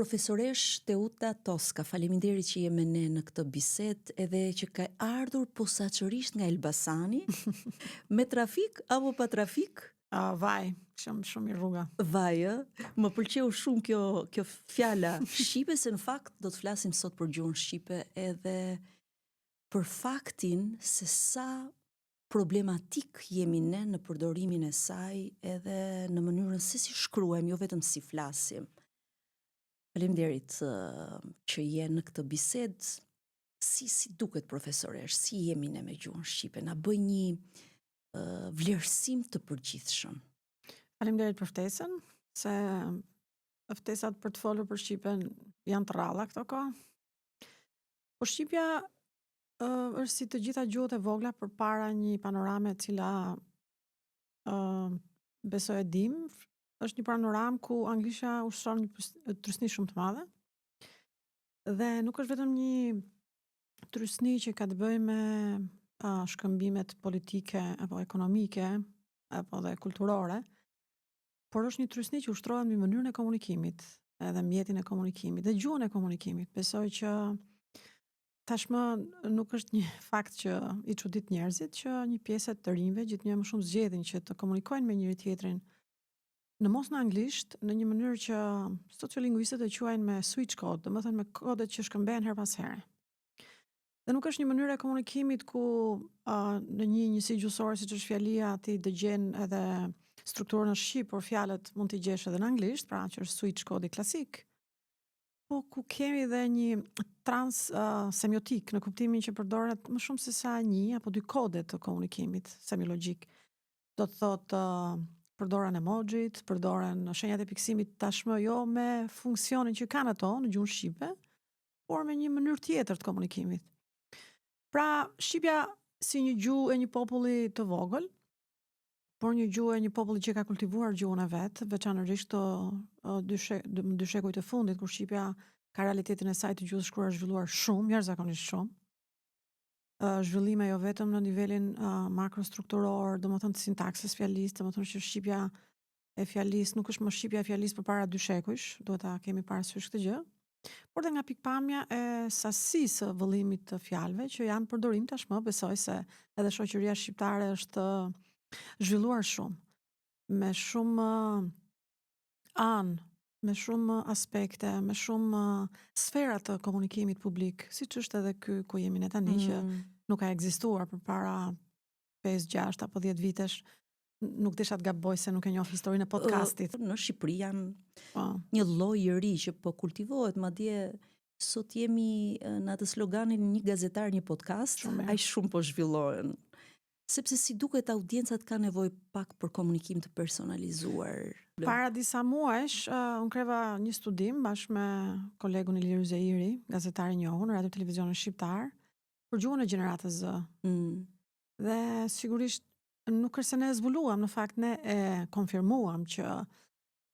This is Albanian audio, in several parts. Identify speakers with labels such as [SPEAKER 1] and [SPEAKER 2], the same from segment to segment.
[SPEAKER 1] Profesoresh Teuta Toska, faleminderit që je me ne në këtë bisedë edhe që ka ardhur posaçërisht nga Elbasani, me trafik apo pa trafik?
[SPEAKER 2] Vaj, shumë i rruga.
[SPEAKER 1] Vaj, më pëlqeu shumë kjo fjala shqipe, se në fakt do të flasim sot për gjuhën shqipe edhe për faktin se sa problematik jemi ne në përdorimin e saj edhe në mënyrën se si shkruajmë, jo vetëm si flasim. Faleminderit që je në këtë bisedë. Si duket profesoresh, si jemi ne me gjuhën shqipe, na bëj një vlerësim të përgjithshëm.
[SPEAKER 2] Faleminderit për ftesën, se ftesat për të folur për shqipen janë të rralla këto kohë. Po shqipja është si të gjitha gjuhët e vogla përpara një panorame e cila besoj e dim, është një panoramë ku anglisha ushtron një trysni shumë të madhe. Dhe nuk është vetëm një trysni që ka të bëjë me shkëmbimet politike apo ekonomike apo dhe kulturore, por është një trysni që ushtrohet mbi mënyrën e komunikimit, edhe mjetin e komunikimit, dhe gjuhën e komunikimit. Besoj që tashmë nuk është një fakt që i çudit njerëzit që një pjesë të rinjve gjithnjë më shumë zgjedhin që të komunikojnë me njëri tjetrin në mos në anglisht, në një mënyrë që sociolingvistët e quajnë me switch code, domethënë me kodet që shkëmbehen her pas here. Dhe nuk është një mënyrë e komunikimit ku në një njësi gjuhësore siç është fjalia ti dëgjen edhe strukturën në shqip, por fjalët mund t'i gjesh edhe në anglisht, pra që është switch code i klasik. Po ku kemi dhe një semiotik në kuptimin që përdoret më shumë se sa një apo dy kode të komunikimit semiologjik. Do të thotë përdoren emojit, përdoren shenjat e pikësimit tashmë jo me funksionin që kanë ato në gjuhën shqipe, por me një mënyrë tjetër të komunikimit. Pra, shqipja si një gjuhë e një populli të vogël, por një gjuhë e një populli që ka kultivuar gjuhën e vet, veçanërisht dy shekuj të fundit, kur shqipja ka realitetin e saj të gjuhës shkruar zhvilluar shumë, jashtëzakonisht shumë. Zhvillime jo vetëm në nivelin makrostrukturor, domethënë të sintaksës fjalisë, domethënë që shqipja e fjalisë nuk është më shqipja e fjalisë përpara 2 shekujsh, duhet ta kemi parasysh këtë gjë, por dhe nga pikpamja e sasisë së vëllimit të fjalëve që janë përdorim tashmë, besoj se edhe shoqëria shqiptare është zhvilluar shumë, me shumë anë, me shumë aspekte, me shumë sfera të komunikimit publik, siç është edhe ky ku jemi ne tani, që nuk ka ekzistuar përpara 5, 6 apo 10 vitesh. Nuk desha të gaboj se nuk e njoh historinë e podcastit.
[SPEAKER 1] Në Shqipëri janë një lloj i ri që po kultivohet, madje sot jemi në atë sloganin një gazetar, një podcast, aq shumë po zhvillohen. Sepse si duket audiencat ka nevojë pak për komunikim të personalizuar.
[SPEAKER 2] Para disa muajsh, unë kreva një studim bashkë me kolegun Ilir Zeiri, gazetar i njohur në radio televizionin shqiptar, për gjuhën e gjeneratës Z. Dhe sigurisht nuk është se ne zbuluam, në fakt ne e konfirmuam që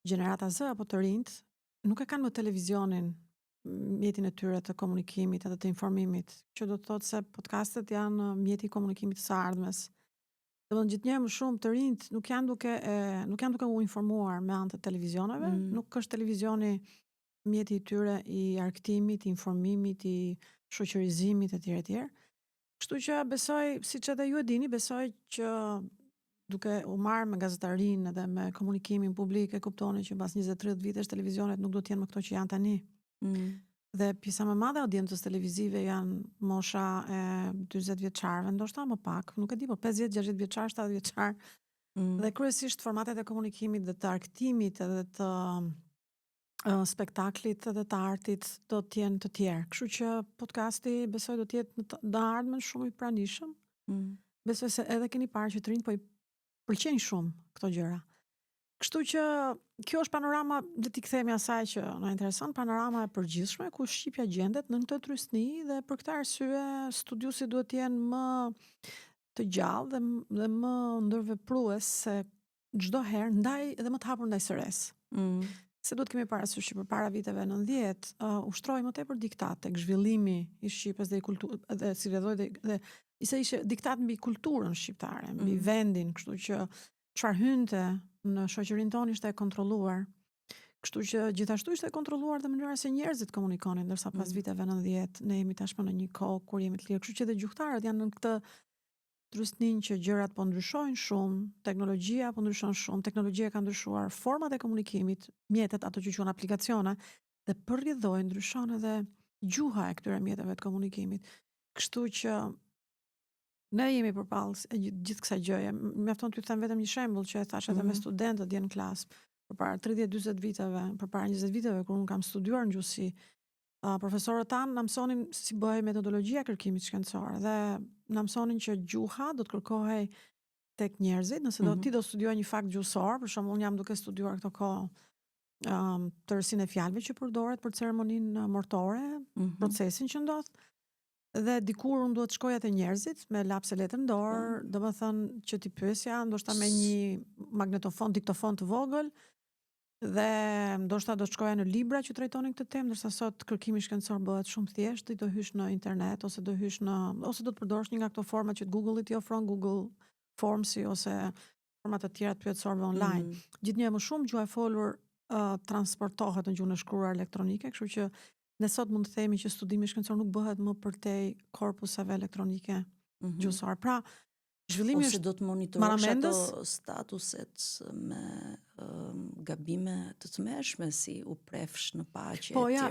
[SPEAKER 2] gjenerata Z apo të rinjt nuk e kanë më televizionin mjetin e tyre të komunikimit edhe të informimit, që do të thotë se podcastet janë mjeti i komunikimit të së ardhmes. Domethënë gjithnjë më shumë të rinjt nuk janë duke u informuar me anë të televizioneve, nuk është televizioni mjeti i tyre i arktimit, i informimit, i shoqërizimit etj. Etj. Kështu që besoj, siç edhe ju e dini, besoj që duke u marrë me gazetarinë edhe me komunikimin publik e kuptoni që pas 20-30 vitesh televizionet nuk do të jenë më këto që janë tani. Dhe pjesa më madhe e audiencës televizive janë mosha e 40 vjeçarëve, ndoshta më pak, nuk e di, po 50, 60 vjeçar, 70 vjeçar. Dhe kryesisht formatet e komunikimit dhe të arktimit edhe të spektaklit edhe të artit do të jenë të tjerë. Kështu që podcasti besoj do të jetë në ardhmen shumë i pranishëm. Besoj se edhe keni parë që të rinjt po i pëlqejnë shumë këto gjëra. Kështu që kjo është panorama, dhe t'i kthehemi asaj që na intereson, panorama e përgjithshme ku shqipja gjendet në këtë trysni, dhe për këtë arsye studiuesi duhet të jenë më të gjallë dhe më ndërveprues se çdo herë, ndaj edhe më të hapur ndaj sëres. Se duhet kemi parasysh që përpara viteve 90 ushtroi më tepër diktat tek zhvillimi i Shqipës dhe i kulturës, dhe si rrjedhoi dhe ishte diktat mbi kulturën shqiptare, mbi vendin, kështu që çfarë hynte në shoqërinë tonë ishte e kontrolluar. Kështu që gjithashtu ishte kontrolluar dhe mënyra se njerëzit komunikonin, ndërsa pas viteve 90 ne jemi tashmë në një kohë kur jemi të lirë. Kështu që edhe gjuhëtarët janë në këtë trusnin që gjërat po ndryshojnë shumë, teknologjia po ndryshon shumë, teknologjia ka ndryshuar format e komunikimit, mjetet ato që quhen aplikacione, dhe përrjedhoi ndryshon edhe gjuha e këtyre mjeteve të komunikimit. Kështu që ne jemi përpallë gjithë kësaj gjëje. Mjafton t'ju them vetëm një shembull që e thash edhe me studentët dje në klasë. Përpara 30-40 viteve, përpara 20 viteve kur unë kam studiuar në gjuhësi, profesorët tanë na mësonin si bëhej metodologjia e kërkimit shkencor dhe na mësonin që gjuha do të kërkohej tek njerëzit, nëse ti do studioj një fakt gjuhësor, për shembull unë jam duke studiuar këto kohë tërësinë e fjalëve që përdoret për ceremoninë mortore, procesin që ndodh. Dhe dikur unë duhet shkoja te njerëzit me lapse letër në dorë, domethënë që ti pyesja, ndoshta me një magnetofon, diktofon të vogël, dhe ndoshta do të shkoja në libra që trajtonin këtë temë, ndërsa sot kërkimi shkencor bëhet shumë thjesht, ti do hysh në internet ose do do të përdorësh një nga këto forma që Google-i t'i ofron, Google Formsi ose format të tjera të pyetësorëve online. Gjithnjë më shumë gjuha e folur transportohet në gjuhën e shkruar elektronike, kështu që ne sot mund të themi që studimi shkencor nuk bëhet më përtej korpuseve elektronike gjuhësore. Pra, zhvillimi
[SPEAKER 1] ose do të monitorosh ato statuset me gabime të tmerrshme si u prefsh në paqe.
[SPEAKER 2] Po ja,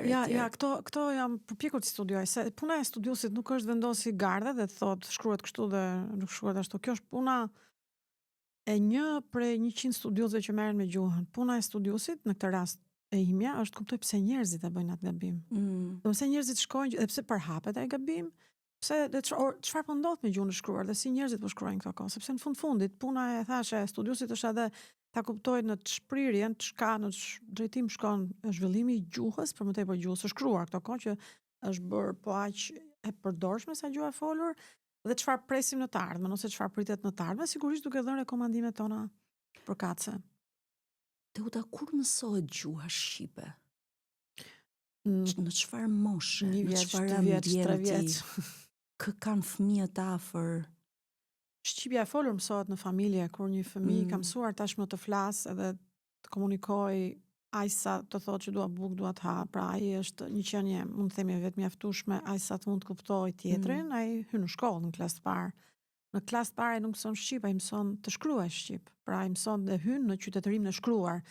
[SPEAKER 2] këto jam përpjekur të studioj, se puna e studiusit nuk është vendosi garda dhe thot shkruhet kështu dhe nuk shkruhet ashtu. Kjo është puna e një prej 100 studiusve që merren me gjuhën. Puna e studiusit në këtë rast e imja është kuptoj pse njerëzit e bëjnë atë gabim. Do pse njerëzit shkojnë dhe pse përhapet ai gabim, pse çfarë po ndodh me gjuhën e shkruar dhe si njerëzit po shkruajnë këto kohë, sepse në fundit puna e thashë e studiusit është edhe ta kuptojë në të shprirjen, çka në drejtim shkon zhvillimi i gjuhës, për më tepër gjuhës së shkruar këto kohë që është bërë po aq e përdorshme sa gjuha e folur dhe çfarë presim në të ardhmen ose çfarë pritet në të ardhmen, sigurisht duke dhënë rekomandimet tona përkatëse.
[SPEAKER 1] Teuta, kur mësohet gjuha shqipe? Në çfarë moshe?
[SPEAKER 2] 1 vjeç, 2 vjeç, 3 vjeç.
[SPEAKER 1] Kë kanë fëmijët afër?
[SPEAKER 2] Shqipja e folur mësohet në familje, kur një fëmijë ka mësuar tashmë të flasë edhe të komunikojë aq sa të thotë që dua bukë, dua të ha. Pra ai është një qenie, mund të themi vetë mjaftueshme, aq sa të mund të kuptojë tjetrin, ai hyn në shkollë në klasë të parë. Në klasë të parë ai nuk mëson shqip, ai mëson të shkruaj shqip. Pra ai mëson dhe hyn në qytetërimin e shkruar.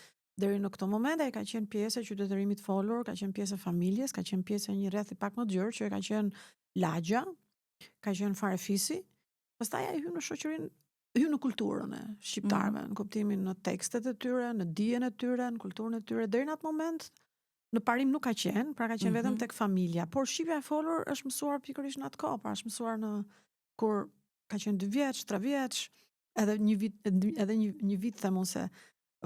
[SPEAKER 2] Deri në këtë moment ai ka qenë pjesë e qytetërimit folur, ka qenë pjesë e familjes, ka qenë pjesë e një rrethi pak më të gjerë që ka qenë lagja, ka qenë farefisi. Pastaj ai hyn në shoqërinë, hyn në kulturën e shqiptarëve, në kuptimin në tekstet e tyre, në dijen e tyre, në kulturën e tyre. Deri në atë moment në parim nuk ka qenë, pra ka qenë vetëm tek familja, por shqipja e folur është mësuar pikërisht në atë kohë, pra është mësuar në kur ka qenë 2 vjeç, 3 vjeç, edhe një vit themun se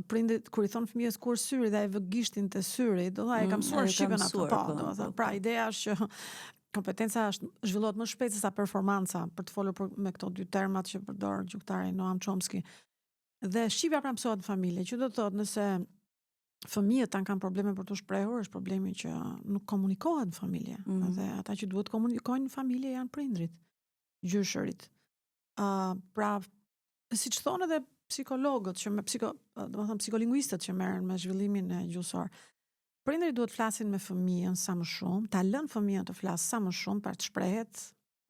[SPEAKER 2] prindrit kur i thon fëmijës kur syri dhe ai vë gishtin te syri, do thotë ai ka mësuar shqipen atë, po, do të thënë. Pra ideja është që kompetenca zhvillohet më shpejt se sa performanca, për të folur me këto 2 termat që përdor gjuhëtari Noam Chomsky. Dhe shqipja pra mësohet në familje, që do të thotë nëse fëmijët kanë probleme për të shprehur, është problemi që nuk komunikohet në familje. Dhe ata që duhet komunikojnë në familje janë prindrit, gjyshërit. Pra, siç thonë edhe psikologët që domethënë psikolingvistët që merren me zhvillimin e gjuhësor. Prindërit duhet flasin me fëmijën sa më shumë, ta lënë fëmijën të flasë sa më shumë për të shprehet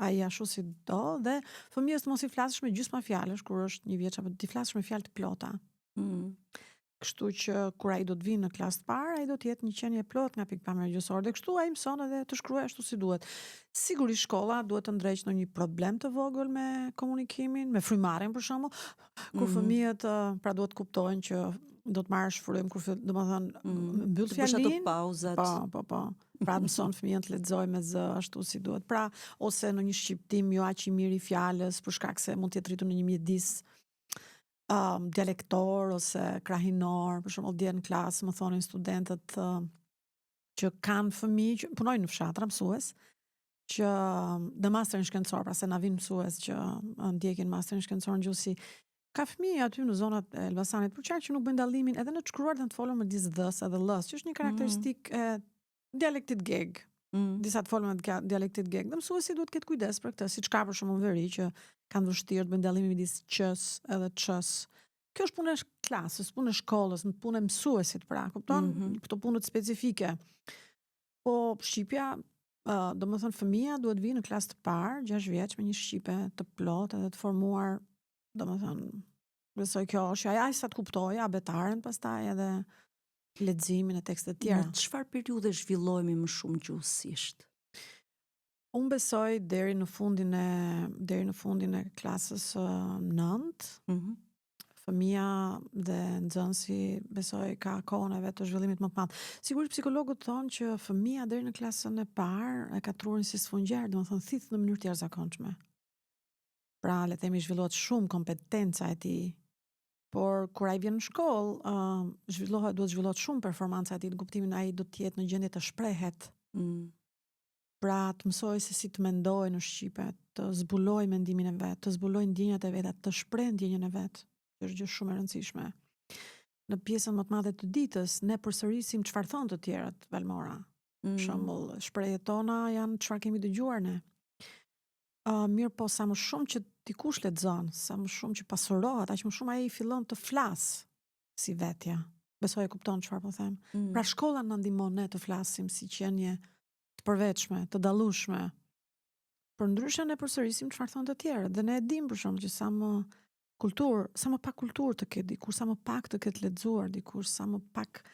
[SPEAKER 2] ai ashtu si do, dhe fëmijës të mos i flasësh me gjysma fjalësh kur është 1 vjeç apo ti flasësh me fjalë të plota. Kështu që kur ai do të vinë në klasë të parë, ai do të jetë një qenie plot nga pikpamja gjuhësore dhe kështu ai mëson edhe të shkruajë ashtu si duhet. Sigurisht shkolla duhet të ndreqë në një problem të vogël me komunikimin, me frymarrjen për shembull, kur fëmijët pra duhet kuptojnë që do të marrësh frym kur domethënë mbyll fjalin,
[SPEAKER 1] ato pauzat.
[SPEAKER 2] Po. Pra mëson fëmijën të lexojë me zë ashtu si duhet. Pra ose në një shqiptim jo aq i mirë i fjalës për shkak se mund të jetë rritur në një mjedis dialektor ose krahinor. Për shembull dje në klasë më thonin studentët që kanë fëmijë që punojnë në fshatra, mësues që në masterin shkencor, pra se na vin mësues që ndjekin masterin shkencor në gjuhësi, ka fëmijë aty në zonat e Elbasanit, për çfarë që nuk bëjnë dallimin edhe në të shkruar dhe në të folur me disë dhës edhe lës, që është një karakteristikë e dialektit geg. Disa të folur me dialektit geg. Dhe mësuesi duhet ketë kujdes për këtë, siç ka për shembull veri që kanë vështirë të bëjnë dallimin midis q's edhe ç's. kjo është punë e klasës, punë e shkollës, punë e mësuesit, pra, kupton? Këto punët specifike. Po shqipja, do më thënë fëmia duhet vi në klasë të parë, 6 vjeç, me një shqipe të plot edhe të formuar, do më thënë, besoj kjo është, aja sa të kuptoj, abetaren pastaj edhe leximin e tekstet tjera.
[SPEAKER 1] Në çfarë periudhe zhvillohemi më shumë gjuhësisht?
[SPEAKER 2] Unë besoj deri në fundin e klasës 9, fëmia dhe nxënësi besoj ka kohën e vet të zhvillimit më të madh. Sigurisht psikologët thonë që fëmia deri në klasën e parë e ka trurin si sfungjer, domethënë thith në mënyrë të jashtëzakonshme. Pra le të themi zhvillohet shumë kompetenca e tij. Por kur ai vjen në shkollë, duhet zhvillohet shumë performanca e tij, në kuptimin ai do të jetë në gjendje të shprehet. Pra të mësoj se si të mendoj në shqipe, të zbuloj mendimin e vet, të zbuloj ndjenjat e veta, të shpreh ndjenjen e vet. Kjo është gjë shumë e rëndësishme. Në pjesën më të madhe të ditës, ne përsërisim çfarë thonë të tjerët, Valmora. Për shembull, shprehjet tona janë çfarë kemi dëgjuar ne. Mirë po sa më shumë që dikush lexon, sa më shumë që pasurohet, aq më shumë ai fillon të flas si vetja. Besoj e kupton çfarë po them. Pra shkolla na ndihmon ne të flasim si qenie të përveçme, të dallueshme. Por ndryshe ne përsërisim çfarë thonë të tjerët dhe ne e dim për shembull që sa më pak kulturë të ketë dikush, sa më pak të ketë lexuar dikush, sa më pak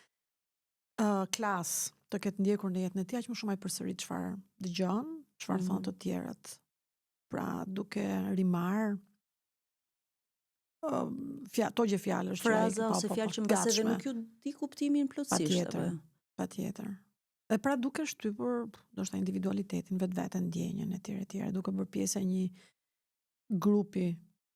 [SPEAKER 2] klas të ketë ndjekur në jetën e tij, aq më shumë ai përsërit çfarë dëgjon, çfarë thonë të tjerët. Pra duke rimar togje fjalësh,
[SPEAKER 1] fraza ose fjalë që mbas edhe nuk ju di kuptimin plotësisht.
[SPEAKER 2] Patjetër. Dhe pra duke shtypur ndoshta individualitetin, vetveten, ndjenjen etj, duke bërë pjesë e një grupi,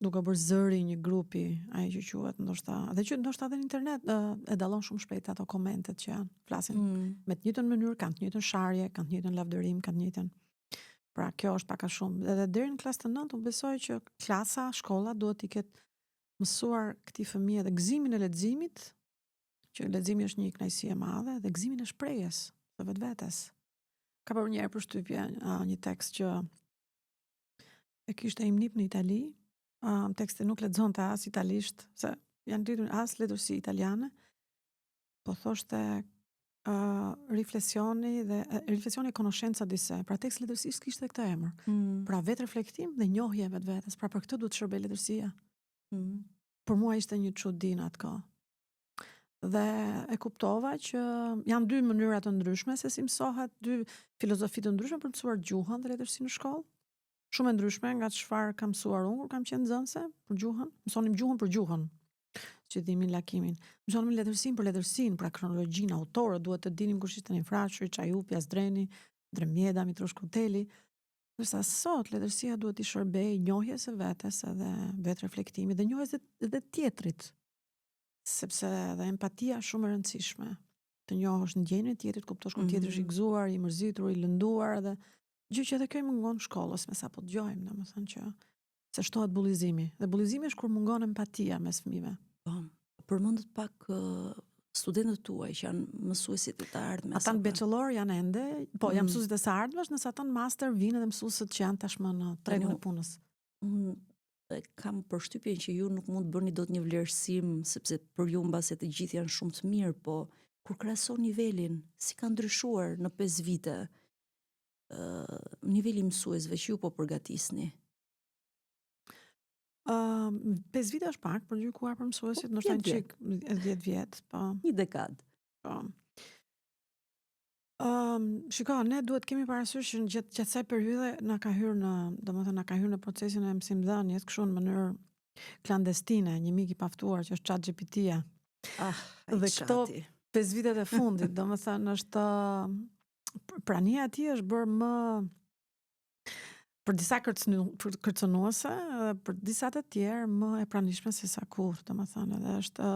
[SPEAKER 2] duke bërë zëri një grupi, ai që quhet ndoshta edhe në internet e dallon shumë shpejt ato komentet që janë, flasin me të njëjtën mënyrë, kanë të njëjtën sharje, kanë të njëjtën lavdërim, kanë të njëjtën. Pra kjo është pak a shumë. Edhe deri në klasën e 9 unë besoj që klasa, shkolla duhet i ketë mësuar këtij fëmijë dhe gëzimin e leximit, që leximi është një kënaqësi e madhe, dhe gëzimin e shprehjes së vetvetes. Ka bërë një herë përshtypje një tekst që e kishte Imnip në Itali, teksti nuk lexonte as italisht, se janë rritur as letërsi italiane, po thoshte riflesioni e konoscenca di sé. Pra teksti letërsisë kishte këtë emër. Pra vetë reflektim dhe njohje vetvetes. Pra për këtë duhet të shërbej letërsia. Për mua ishte një çudi në atë kohë. Dhe e kuptova që janë dy mënyra të ndryshme se si mësohet, dy filozofi të ndryshme për të mësuar gjuhën dhe letërsinë në shkollë. Shumë e ndryshme nga çfarë kam mësuar unë kur kam qenë nxënëse për gjuhën. Mësonim gjuhën për gjuhën. Që dhimin lakimin. Mësonim letërsinë për letërsinë, pra kronologjinë, autorët, duhet të dinim kush ishte Frashëri, Çajupi, Azdreni, Dremjeda, Mitrosh Koteli. Ndërsa sot letërsia duhet i shërbejë njohjes së vetes edhe vetë reflektimit dhe njohjes edhe tjetrit. Sepse edhe empatia është shumë e rëndësishme. Të njohësh ndjenjën e tjetrit, kuptosh kur tjetri është i gëzuar, i mërzitur, i lënduar dhe gjë që edhe kjo i mungon shkollës, me sapo dëgjojmë, domethënë që se shtohet bullizimi. Dhe bullizimi është kur mungon empatia mes fëmijëve.
[SPEAKER 1] Përmendet pak studentët tuaj që janë mësuesit e të ardhmes.
[SPEAKER 2] Ata në bachelor janë ende, po janë mësuesit e së ardhmes, nëse ata në master vinë edhe mësuesët që janë tashmë në tregun e punës.
[SPEAKER 1] Unë kam përshtypjen që ju nuk mund të bëni dot një vlerësim, sepse për ju mbase të gjithë janë shumë të mirë, po kur krahason nivelin, si ka ndryshuar në 5 vite niveli mësuesve që ju po përgatisni?
[SPEAKER 2] 5 vite është pak për gjykuar për mësuesit, ndoshta një çik 10 vjet, po.
[SPEAKER 1] Një dekadë.
[SPEAKER 2] Po. Shiko, ne duhet kemi parasysh që gjatë kësaj periudhe na ka hyrë në procesin e mësimdhënies kështu në mënyrë klandestine, një mik i paftuar që është ChatGPT-ja. Dhe këto 5 vitet e fundit, domethënë është prania e tij është bërë më për disa kërcënuese, për disa të tjerë më e pranishme se sa kur, domethënë, edhe është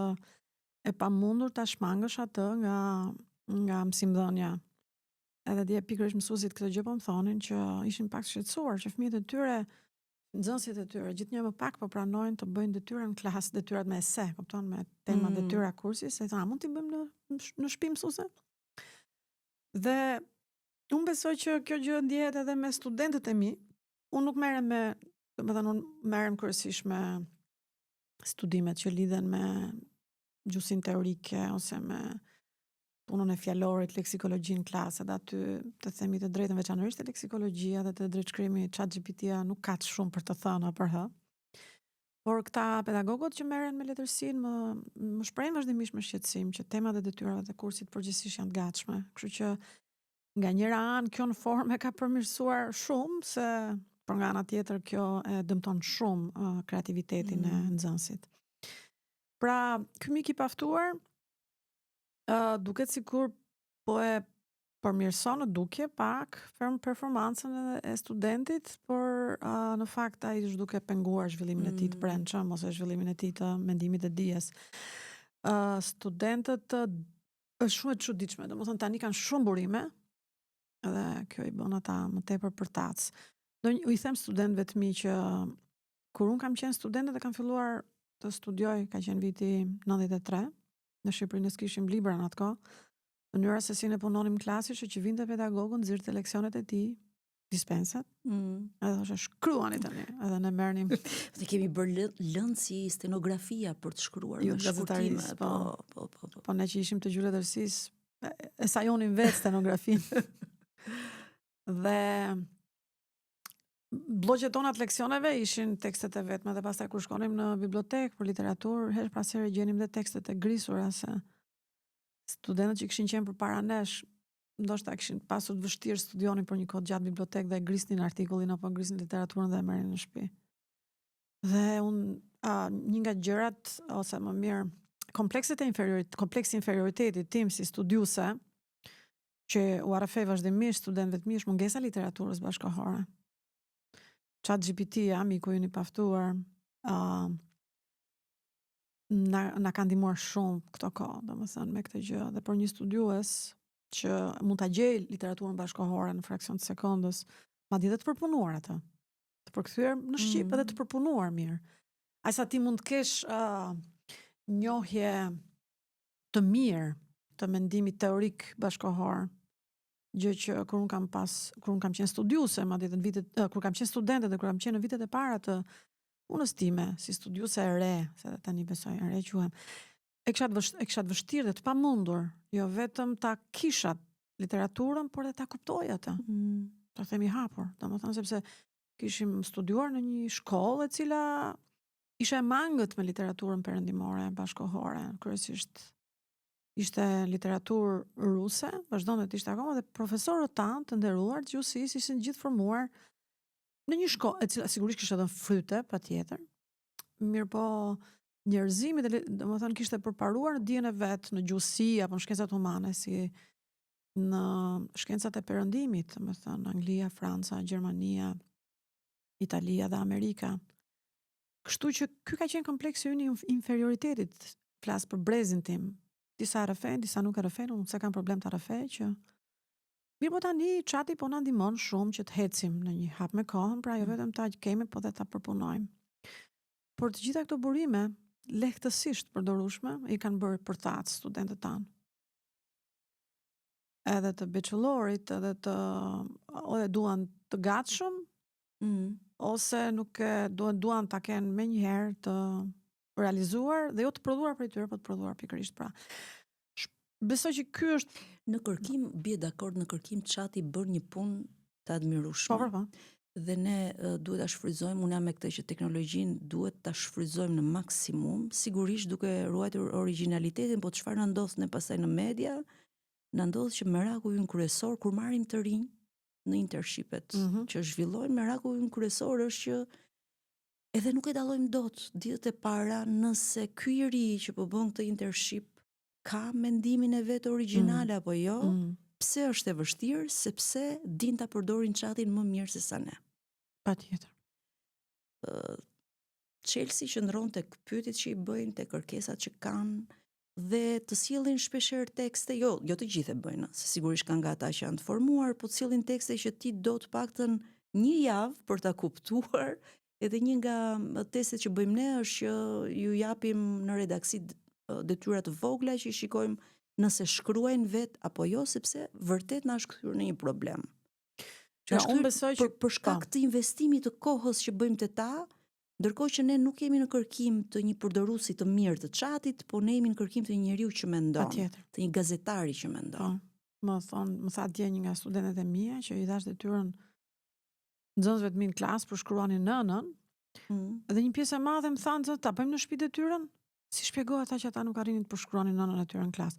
[SPEAKER 2] e pamundur ta shmangësh atë nga mësimdhënia. Edhe dje pikërisht mësuesit këtë gjë po më thonin që ishin pak shqetësuar që fëmijët e tyre, nxënësit e tyre, gjithnjë më pak po pranojnë të bëjnë detyrën në klasë, detyrat me ese, kupton, me tema detyra kursi, se thonë, mund t'i bëjmë në shtëpi mësuese? Dhe unë besoj që kjo gjë ndjehet edhe me studentët e mi. Unë nuk merrem unë merrem kryesisht me studimet që lidhen me gjuhësinë teorike ose me punën e fjalorit, leksikologjin klase, dhe aty të themi të drejtën veçanërisht e leksikologjia dhe të drejtshkrimi ChatGPT-ja nuk ka shumë për të thënë për hë. Por këta pedagogët që merren me letërsinë më shprehin vazhdimisht me shqetësim që temat dhe detyrat e kursit përgjithsisht janë të gatshme. Kështu që nga njëra anë kjo në formë ka përmirësuar shumë, se por nga ana tjetër kjo e dëmton shumë kreativitetin e nxënësit. Pra, ky mik i paftuar duket sikur po e përmirëson në dukje pak performancën e studentit, por në fakt ai është duke penguar zhvillimin e tij të brendshëm ose zhvillimin e tij të mendimit të dijes. Studentët është shumë e çuditshme, domethënë tani kanë shumë burime, edhe kjo i bën ata më tepër përtac. I them studentëve të mi që kur unë kam qenë studente dhe kam filluar të studioj, ka qenë viti 93, në Shqipëri ne s'kishim libra në atë kohë. Mënyra se si ne punonim klasi është që vinte pedagogu, nxirrte leksionet e tij, dispensat. Edhe thoshte shkruani tani, edhe ne merrnim.
[SPEAKER 1] Ne kemi bërë lëndë si stenografia për të shkruar
[SPEAKER 2] Jo,
[SPEAKER 1] me shkurtime.
[SPEAKER 2] Po ne që ishim të gjuhëletërsisë e sajonim vetë stenografinë. Dhe bloqet tona të leksioneve ishin tekstet e vetme, dhe pastaj kur shkonim në bibliotekë për literaturë, herë pas here gjenim dhe tekstet e grisura, se studentët që kishin qenë përpara nesh, ndoshta kishin pasur të vështirë studionin për një kohë gjatë bibliotekë dhe grisnin artikullin apo grisnin literaturën dhe e merrin në shtëpi. Dhe një nga gjërat, ose më mirë, kompleksi inferioritetit tim si studiuse, që u arafej vazhdimisht studentëve të mi, është mungesa literaturës bashkëkohore. ChatGPT-ja, miku ju i paftuar, na ka ndihmuar shumë këto kohë, domethënë me këtë gjë, dhe për një studiues që mund ta gjej literaturën bashkëkohore në fraksion të sekondës, madje edhe të përpunuar atë, të përkthyer në shqip edhe të përpunuar mirë. Ai sa ti mund të kesh njohje të mirë të mendimit teorik bashkëkohor, gjë që kur un kam qenë studiuse, madje në vitet kur kam qenë studente dhe kur kam qenë në vitet e para të punës time si studiuse e re, se tani besoj e re quhem, e kisha të vështirë dhe të pamundur, jo vetëm ta kisha literaturën, por edhe ta kuptoj atë. Ta themi hapur, domethënë sepse kishim studiuar në një shkollë e cila ishte e mangët me literaturën perëndimore bashkëkohore, kryesisht ishte literaturë ruse, vazhdon të ishte akoma, dhe profesorët tanë të nderuar të gjuhësisë ishin gjithë formuar në një shkollë e cila sigurisht kishte dhënë fryte, patjetër. Mirë po, njerëzimi domethënë kishte përparuar në dijen e vet, në gjuhësi apo në shkencat humane, si në shkencat e perëndimit, domethënë Anglia, Franca, Gjermania, Italia dhe Amerika. Kështu që ky ka qenë kompleksi ynë i inferioritetit, flas për brezin tim. Disa rrëfen, disa nuk e rrëfen, unë se kam problem të rrëfej që mirë po tani çati po na ndihmon shumë që të hecim në një hap me kohën, pra jo vetëm ta kemi, po dhe ta përpunojmë. Por të gjitha këto burime, lehtësisht përdorueshme, i kanë bërë përtac studentët tanë. Edhe të bachelorit, edhe duan të gatshëm, ose nuk duan ta kenë menjëherë të realizuar, dhe jo të prodhuar prej tyre, po të prodhuar pikërisht. Pra, besoj që ky është
[SPEAKER 1] në kërkim, bie dakord, në kërkim çati bën një punë të admirueshme.
[SPEAKER 2] Po.
[SPEAKER 1] Dhe ne duhet ta shfrytëzojmë, unë jam me këtë që teknologjinë duhet ta shfrytëzojmë në maksimum, sigurisht duke ruajtur origjinalitetin, po çfarë na ndodh ne pastaj në media, na ndodh që meraku ynë kryesor kur marrim të rinj në internshipet, që zhvillojnë, meraku ynë kryesor është që edhe nuk e dallojmë dot ditët e para nëse ky i ri që po bën këtë internship ka mendimin e vet origjinal apo jo. Pse është e vështirë? Sepse din ta përdorin chatin më mirë se sa ne.
[SPEAKER 2] Patjetër.
[SPEAKER 1] Chelsea qëndron tek pyetjet që i bëjnë, tek kërkesat që kanë, dhe të sjellin shpeshherë tekste, jo të gjithë e bëjnë, se sigurisht kanë nga ata që janë të formuar, po të sjellin tekste që ti do të paktën një javë për ta kuptuar. Edhe një nga testet që bëjmë ne është që ju japim në redaksi detyra të vogla që i shikojmë nëse shkruajnë vet apo jo, sepse vërtet na është kthyer në një problem.
[SPEAKER 2] Unë besoj që
[SPEAKER 1] për shkak të investimit të kohës që bëjmë te ta, Ndërkohë që ne nuk jemi në kërkim të një përdoruesi të mirë të chatit, po ne jemi në kërkim të një njeriu që mendon,
[SPEAKER 2] Patjetër.
[SPEAKER 1] të një gazetari që
[SPEAKER 2] Po.
[SPEAKER 1] mendon.
[SPEAKER 2] Më tha dje një nga studentet e mia që i dhash detyrën nxënësve të mi në klasë për shkruanin nënën, dhe një pjesë e madhe më thanë se ta bëjmë në shtëpi detyrën, si shpjegohet ata që ata nuk arrinin të përshkruanin nënën e tyre në klasë.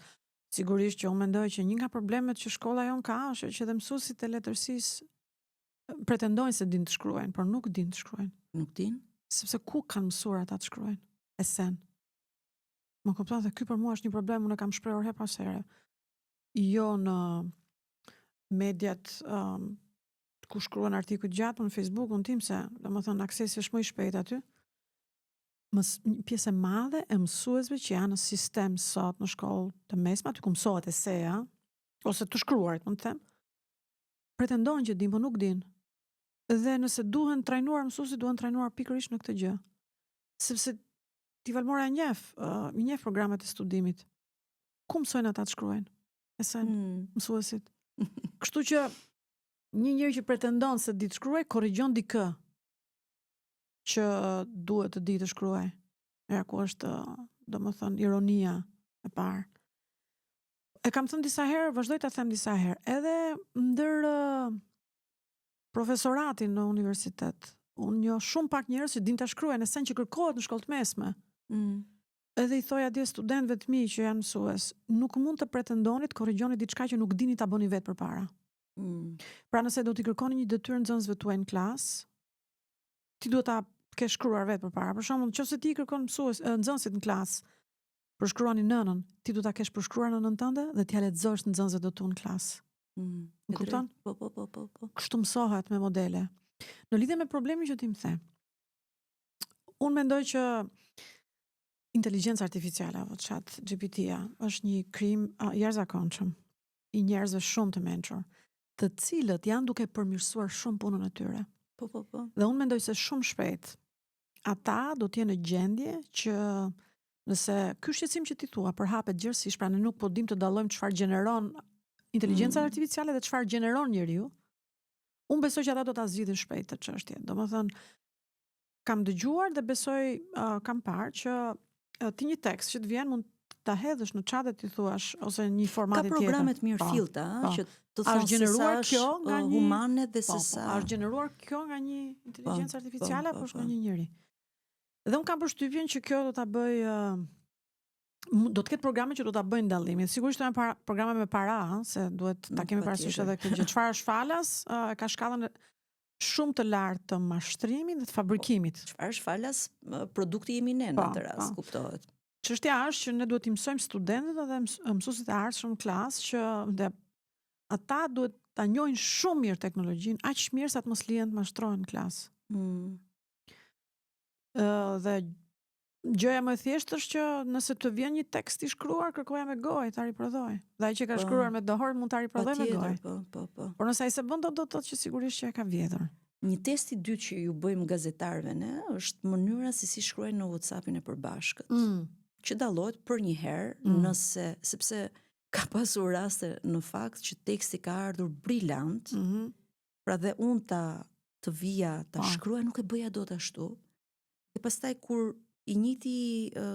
[SPEAKER 2] Sigurisht që unë mendoj që një nga problemet që shkolla jon ka është që dhe mësuesit e letërsisë pretendojnë se din të shkruajnë, por nuk din të shkruajnë.
[SPEAKER 1] Nuk din?
[SPEAKER 2] Sepse ku kanë mësuar ata të shkruajnë? E sen. Më kupton se ky për mua është një problem, unë e kam shprehur her pas here. Jo në mediat ku shkruan artikuj gjatë në Facebook-un tim, se domethënë aksesi është më i shpejt aty. Një pjesë e madhe e mësuesve që janë në sistem sot në shkollë të mesme, aty ku mësohet eseja ose të shkruarit, mund të them, pretendojnë që din, po nuk din. Dhe nëse duhen trajnuar mësuesit, duhen trajnuar pikërisht në këtë gjë. Sepse ti Valmora i njeh programet e studimit. Ku mësojnë ata të shkruajnë? Esen, mësuesit. Kështu që një njeri që pretendon se di të shkruaj, korrigjon dikë që duhet të di të shkruaj. Ja ku është, domethënë, ironia e parë. E kam thënë disa herë, vazhdoj ta them disa herë, edhe ndër profesoratin në universitet, unë njoh shumë pak njerëz që din ta shkruajnë, sen që kërkohet në shkollë të mesme. Edhe i thoja atje studentëve të mi që janë mësues, nuk mund të pretendoni të korrigjoni diçka që nuk dini ta bëni vetë përpara. Pra nëse do t'i kërkoni një detyrë nxënësve tuaj në klasë, ti duhet ta kesh shkruar vetë përpara. Për shembull, nëse ti kërkon nxënësit në klasë për shkruani nënën, ti duhet ta kesh përshkruar nënën tënde dhe t'ja lexosh nxënësve të tu në klasë. Më kupton?
[SPEAKER 1] Po.
[SPEAKER 2] Kështu mësohet me modele. Në lidhje me problemin që ti më the, unë mendoj që inteligjenca artificiale apo chat GPT-ja është një krim i jashtëzakonshëm i njerëzve shumë të mençur, të cilët janë duke përmirësuar shumë punën e tyre.
[SPEAKER 1] Po.
[SPEAKER 2] Dhe unë mendoj se shumë shpejt ata do të jenë në gjendje që nëse ky shqetësim që ti thua përhapet gjithsesi, pra ne nuk po dim të dallojmë çfarë gjeneron inteligjenca artificiale dhe çfarë gjeneron njeriu, unë besoj që ata do ta zgjidhin shpejt të çështjen. Domethënë, kam dëgjuar dhe besoj kam parë që ti një tekst që të vjen mund ta hedhësh në chat dhe ti thuash ose një format tjetër.
[SPEAKER 1] Ka programe të mirë filta, që të thonë se sa është humane dhe se sa
[SPEAKER 2] është gjeneruar kjo nga një inteligjencë artificiale apo është nga një njeri. Dhe unë kam përshtypjen që kjo do ta bëj do të ketë programe që do ta bëjnë dallimin. Sigurisht janë programe me para, se duhet ta kemi parasysh edhe këtë gjë. Çfarë është falas, ka shkallën shumë të lartë të mashtrimit dhe të fabrikimit.
[SPEAKER 1] Çfarë është falas, produkti jemi ne në atë rast, kuptohet.
[SPEAKER 2] Çështja është që ne duhet t'i mësojmë studentët dhe mësuesit e ardhshëm në klasë që ata duhet ta njohin shumë mirë teknologjinë, aq mirë sa të mos lihen të mashtrohen në klasë. Dhe gjëja më e thjeshtë është që nëse të vjen një tekst i shkruar, kërkoja me gojë ta riprodhoj. Dhe ai që ka shkruar me dorë mund ta riprodhoj me gojë.
[SPEAKER 1] Po.
[SPEAKER 2] Por nëse ai se bën do të thotë që sigurisht që e ka vjedhur.
[SPEAKER 1] Një test i dytë që ju bëjmë gazetarëve ne është mënyra se si shkruajnë në WhatsAppin e përbashkët. Që dallohet për një herë sepse ka pasur raste në fakt që teksti ka ardhur briljant. Pra dhe unë të vija ta shkruaj nuk e bëja dot ashtu. Dhe pastaj kur i njëjti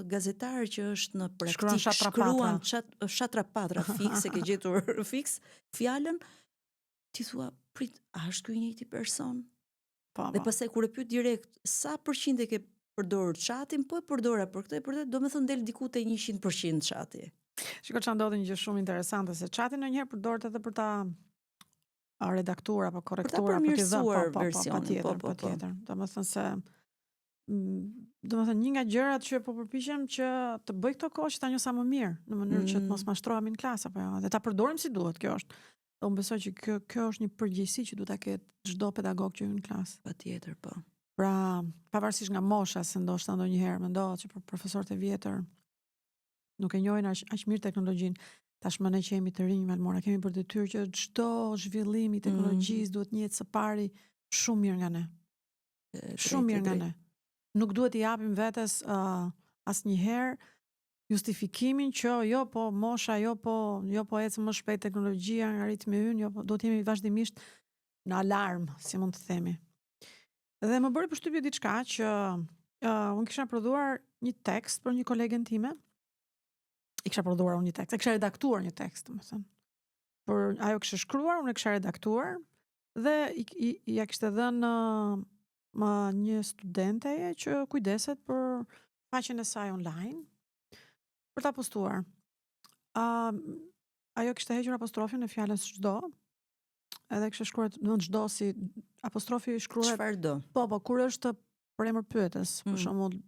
[SPEAKER 1] gazetar që është në praktikë shkruan shatrapatra fiks, e ke gjetur fiks fjalën, ti thua, prit, a është ky i njëjti person? Dhe pastaj kur e pyet direkt sa përqind e ke përdorur chatin, po e përdora për këtë, domethënë del diku te 100% chati.
[SPEAKER 2] Shikoj çfarë ndodhi një gjë shumë interesante, se chati ndonjëherë përdoret edhe për ta redaktuar apo korrektuar
[SPEAKER 1] apo t'i dhënë
[SPEAKER 2] versionin. Patjetër. Domethënë se domethënë një nga gjërat që po përpiqem që të bëj këto kohë që ta njoh sa më mirë, në mënyrë që të mos mashtrohemi në klasë apo jo, dhe ta përdorim si duhet, kjo është. Unë besoj që kjo është një përgjegjësi që duhet ta ketë çdo pedagog që hyn në klasë.
[SPEAKER 1] Patjetër, po.
[SPEAKER 2] Pra, pavarësisht nga mosha, se ndoshta ndonjëherë mendohet që për profesorët e vjetër nuk e njohin aq mirë teknologjinë. Tashmë ne që jemi të rinj, Valmora, kemi për detyrë që çdo zhvillim i teknologjisë duhet njëhet së pari shumë mirë nga ne. Shumë mirë nga ne. Nuk duhet i japim vetes asnjëherë justifikimin që jo po mosha, jo po ecë më shpejt teknologjia nga ritmi ynë, jo po do të jemi vazhdimisht në alarm, si mund të themi. Dhe më bëri përshtypje diçka që unë kisha prodhuar një tekst për një kolegen time. I kisha prodhuar unë një tekst, e kisha redaktuar një tekst, domethënë. Por ajo kishte shkruar, unë e kisha redaktuar dhe ja kishte dhënë një studenteje që kujdeset për faqen e saj online për ta postuar. Ajo kishte hequr apostrofin në fjalës çdo, edhe kishte shkruar në çdo si apostrofi shkruhet.
[SPEAKER 1] Çfarë do?
[SPEAKER 2] Po, kur është për emër pyetës, për shembull,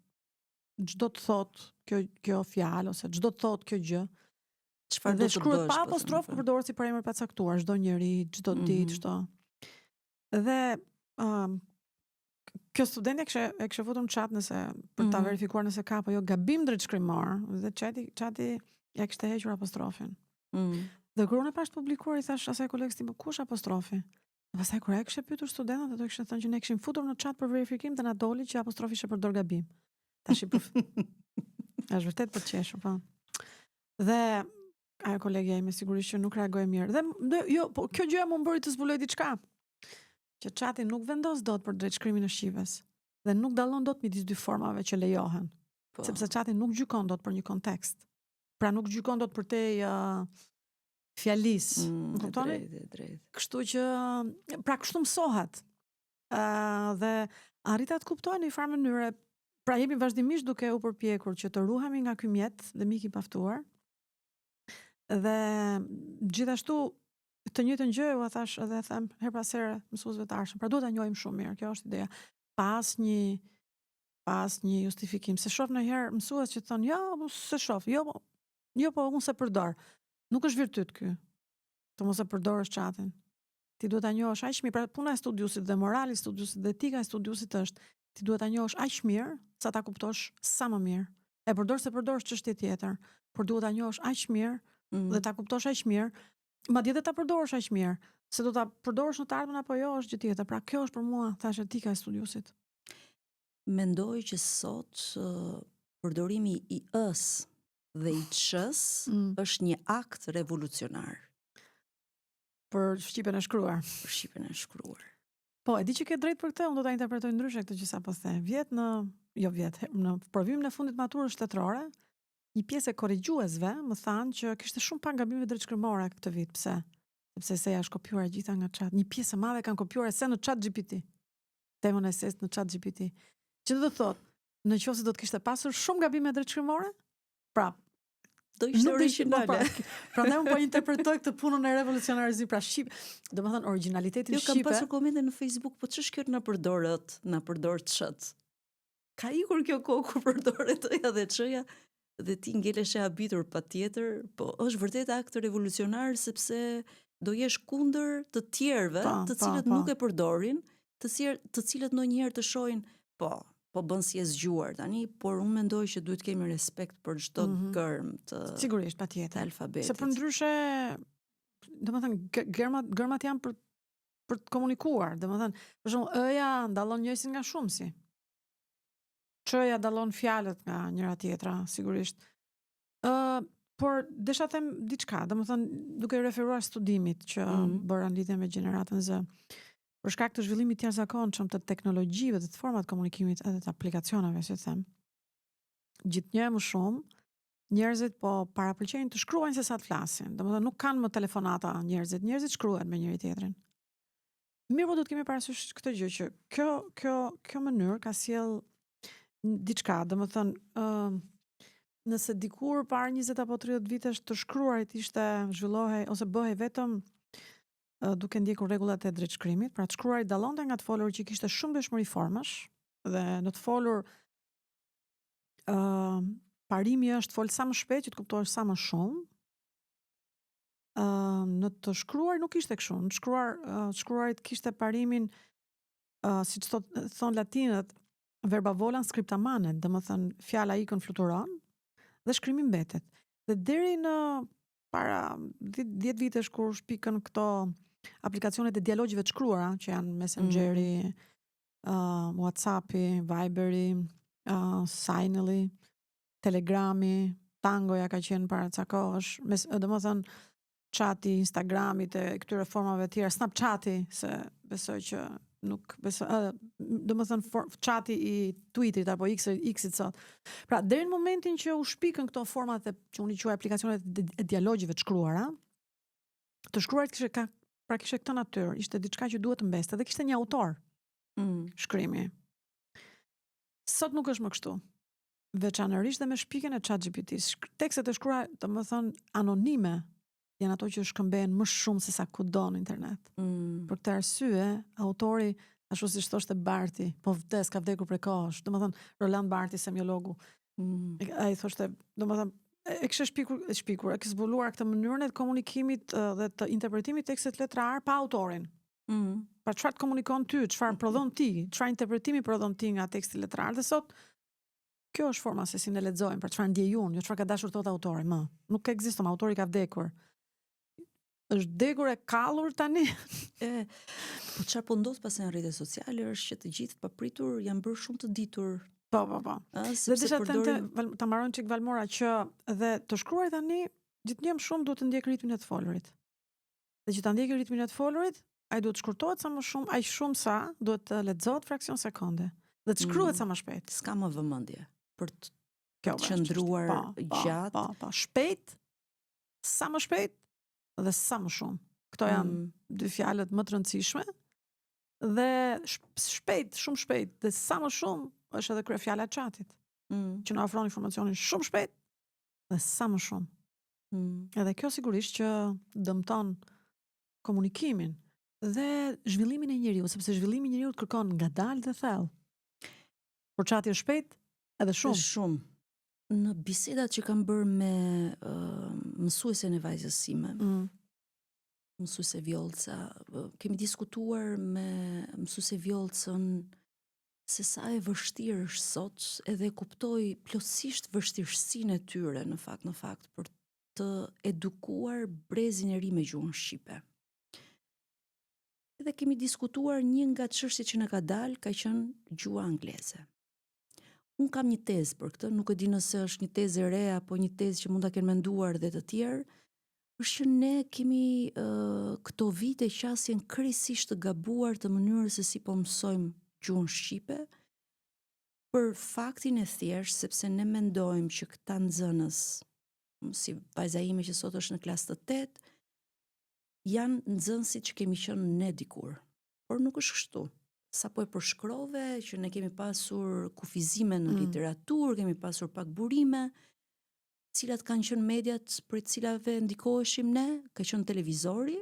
[SPEAKER 2] çdo të thot kjo fjalë ose çdo të thot kjo gjë.
[SPEAKER 1] Çfarë do të
[SPEAKER 2] shkruhet
[SPEAKER 1] bësh?
[SPEAKER 2] pa apostrof, përdoret si për emër pa caktuar, çdo njeri, çdo ditë, çdo. Dhe kjo studentja e kishte futur në chat nëse për ta verifikuar nëse ka apo jo gabim drejtshkrimor, dhe chati ja kishte hequr apostrofin. Dhe kur unë e pash publikuar, i thash asaj kolegës tim, kush apostrofi? Dhe pastaj kur ai kishte pyetur studentët, ato kishin thënë që ne kishim futur në chat për verifikim dhe na doli që apostrofi ishte përdor gabim. Tash i është vërtet për të qeshur, po. Dhe ajo kolegja ime sigurisht që nuk reagoi mirë. Dhe jo, po kjo gjë më bëri të zbuloj diçka. Që chati nuk vendos dot për drejtshkrimin e shqives dhe nuk dallon dot midis dy formave që lejohen. Po. Sepse chati nuk gjykon dot për një kontekst. Pra nuk gjykon dot për te fjalis. Më kuptoni?
[SPEAKER 1] Drejt.
[SPEAKER 2] Kështu që pra kështu mësohet. Dhe arrita të kuptoj në një farë mënyre. Pra jemi vazhdimisht duke u përpjekur që të ruhemi nga ky mjet dhe mik i paftuar. Dhe gjithashtu të njëjtën gjë u thash edhe them her pas here mësuesve të arshëm. Pra duhet ta njohim shumë mirë, kjo është ideja. Pas një justifikim. Se shoh ndonjëherë mësues që thonë, "Jo, se shoh, jo, po unë se përdor." Nuk është virtyt ky. Të mos e përdorësh chatin. Ti duhet ta njohësh aq mirë, pra puna e studiusit dhe morali i studiusit dhe etika e studiusit është ti duhet ta njohësh aq mirë sa ta kuptosh sa më mirë. E përdor se përdor çështje tjetër, por duhet ta njohësh aq mirë dhe ta kuptosh aq mirë, madje edhe ta përdorësh aq mirë, se do ta përdorësh në të ardhmen apo jo është gjë tjetër. Pra kjo është për mua, thash, etika e studiusit.
[SPEAKER 1] Mendoj që sot përdorimi i ës dhe i ç's është një akt revolucionar.
[SPEAKER 2] Për shqipen e shkruar.
[SPEAKER 1] Për shqipen e shkruar.
[SPEAKER 2] Po, e di që ke drejt për këtë, unë do ta interpretoj ndryshe këtë që sapo the. Në provimin e fundit maturës shtetërore, një pjesë e korrigjuesve më thanë që kishte shumë pak gabime drejtshkrimore këtë vit. Pse? Sepse eseja është kopjuar gjitha nga chat. Një pjesë e madhe kanë kopjuar ese në ChatGPT. Temën e eses në ChatGPT. Që do të thotë, nëse do të kishte pasur shumë gabime drejtshkrimore, pra
[SPEAKER 1] do ishte origjinale.
[SPEAKER 2] Prandaj unë po interpretoj këtë punën e revolucionarizimit pra shqip. Domethënë origjinalitetin shqipe.
[SPEAKER 1] Jo, kam pasur komente në Facebook, po ç'është kjo na përdor chat. Ka ikur kjo kohë kur përdoret t-ja dhe ç-ja dhe ti ngelesh e habitur patjetër, po është vërtet akt revolucionar sepse do jesh kundër të tjerëve, të cilët nuk e përdorin, të cilët ndonjëherë të shohin, po bën si e zgjuar tani, por unë mendoj që duhet kemi respekt për çdo gërm të
[SPEAKER 2] sigurisht patjetër
[SPEAKER 1] alfabetit.
[SPEAKER 2] Se përndryshe, domethënë gërmat janë për të komunikuar, domethënë, për shembull, ë-ja ndallon njësin nga shumësi. Ç-ja dallon fjalët nga njëra tjetra, sigurisht. Por desha them diçka, domethënë duke referuar studimit që bëra në lidhje me gjeneratën Z. Për shkak të zhvillimit të jashtëzakonshëm të teknologjive dhe të format komunikimit edhe të aplikacioneve, si them, gjithnjë më shumë njerëzit po parapëlqejnë të shkruajnë sesa të flasin. Domethënë nuk kanë më telefonata njerëzit shkruajnë me njëri tjetrin. Mirë, po do të kemi parasysh këtë gjë që kjo mënyrë ka sjell diçka, domethënë nëse dikur para 20 apo 30 vitesh të shkruarit zhvillohej ose bëhej vetëm duke ndjekur rregullat e drejtshkrimit, pra të shkruarit dallonte nga të folur që kishte shumë dëshmëri formash dhe në të folur parimi është fol sa më shpejt që të kuptohesh sa më shumë. Në të shkruar nuk ishte kështu. Në shkruarit kishte parimin siç thon latinët verba volan scripta manet, domethënë fjala ikën fluturon dhe shkrimi mbetet. Dhe deri në para 10 vitesh kur shpikën këto aplikacionet e dialogjive të shkruara, që janë Messengeri, WhatsAppi, Viberi, Signally, Telegrami, Tangoja ka qenë para ca kohësh, domethënë chati, Instagramit e këtyre formave të tjera, Snapchati, se besoj që nuk besoj, domethënë chati i Twitterit apo X-it sot. Pra, deri në momentin që u shpikën këto format që unë i quaj aplikacionet e dialogjive të shkruara, të shkruarit kishte këtë natyrë, ishte diçka që duhet të mbeste dhe kishte një autor shkrimi. Sot nuk është më kështu. Veçanërisht dhe me shpikjen e ChatGPT-s. Tekstet e shkruara, domethënë anonime, janë ato që shkëmbehen më shumë se sa kudo në internet. Për këtë arsye, autori, ashtu siç thoshte Barti, po vdes, ka vdekur prej kohësh. Domethënë Roland Barti, semiologu. Ai thoshte, domethënë e kishte shpikur, e kishte zbuluar këtë mënyrën e komunikimit dhe të interpretimit tekstit letrar pa autorin. Pra çfarë të komunikon ty, çfarë prodhon ti, çfarë interpretimi prodhon ti nga teksti letrar. Dhe sot kjo është forma se si ne lexojmë, për çfarë ndjej unë, jo çfarë ka dashur thot autori, më. Nuk ekziston, autori ka vdekur. Është vdekur e kallur tani.
[SPEAKER 1] Po çfarë po ndodh pas në rrjetet sociale është që të gjithë papritur janë bërë shumë të ditur.
[SPEAKER 2] Po. Dhe desha ta mbarojnë çik Valmora që dhe të shkruar tani gjithnjë më shumë duhet të ndjek ritmin e të folurit. Dhe që ta ndjekë ritmin e të folurit, ai duhet të shkurtohet sa më shumë, aq shumë sa duhet të lexohet fraksion sekonde. Dhe të shkruhet sa më shpejt.
[SPEAKER 1] S'ka më vëmendje për të
[SPEAKER 2] qëndruar
[SPEAKER 1] gjatë.
[SPEAKER 2] Po, shpejt, sa më shpejt dhe sa më shumë. Këto janë dy fjalët më të rëndësishme. Dhe shpejt, shumë shpejt, dhe sa më shumë është edhe kryefjala e chatit. Që na ofron informacionin shumë shpejt dhe sa më shumë. Edhe kjo sigurisht që dëmton komunikimin dhe zhvillimin e njeriut, sepse zhvillimi i njeriut kërkon ngadalë dhe thellë. Por chati është shpejt edhe shumë.
[SPEAKER 1] Shumë. Në bisedat që kam bërë me mësuesen e vajzës sime, mësuese Vjolca, kemi diskutuar me mësuese Vjolcën se sa e vështirë është sot, edhe kuptoj plotësisht vështirësinë e tyre në fakt për të edukuar brezin e ri me gjuhën shqipe. Edhe kemi diskutuar një nga çështjet që na ka dalë ka qenë gjuha angleze. Unë kam një tezë për këtë, nuk e di nëse është një tezë e re apo një tezë që mund ta kenë menduar dhe të tjerë, është që ne kemi këto vite qasjen krejtësisht të gabuar të mënyrës se si po mësojmë gjuhën shqipe, për faktin e thjesht sepse ne mendojmë që këta nxënës, si vajza ime që sot është në klasë të 8, janë nxënësit që kemi qenë ne dikur. Por nuk është kështu. Sa po e përshkrove që ne kemi pasur kufizime në literaturë, kemi pasur pak burime, cilat kanë qenë mediat për cilave ndikoheshim ne, ka qenë televizori,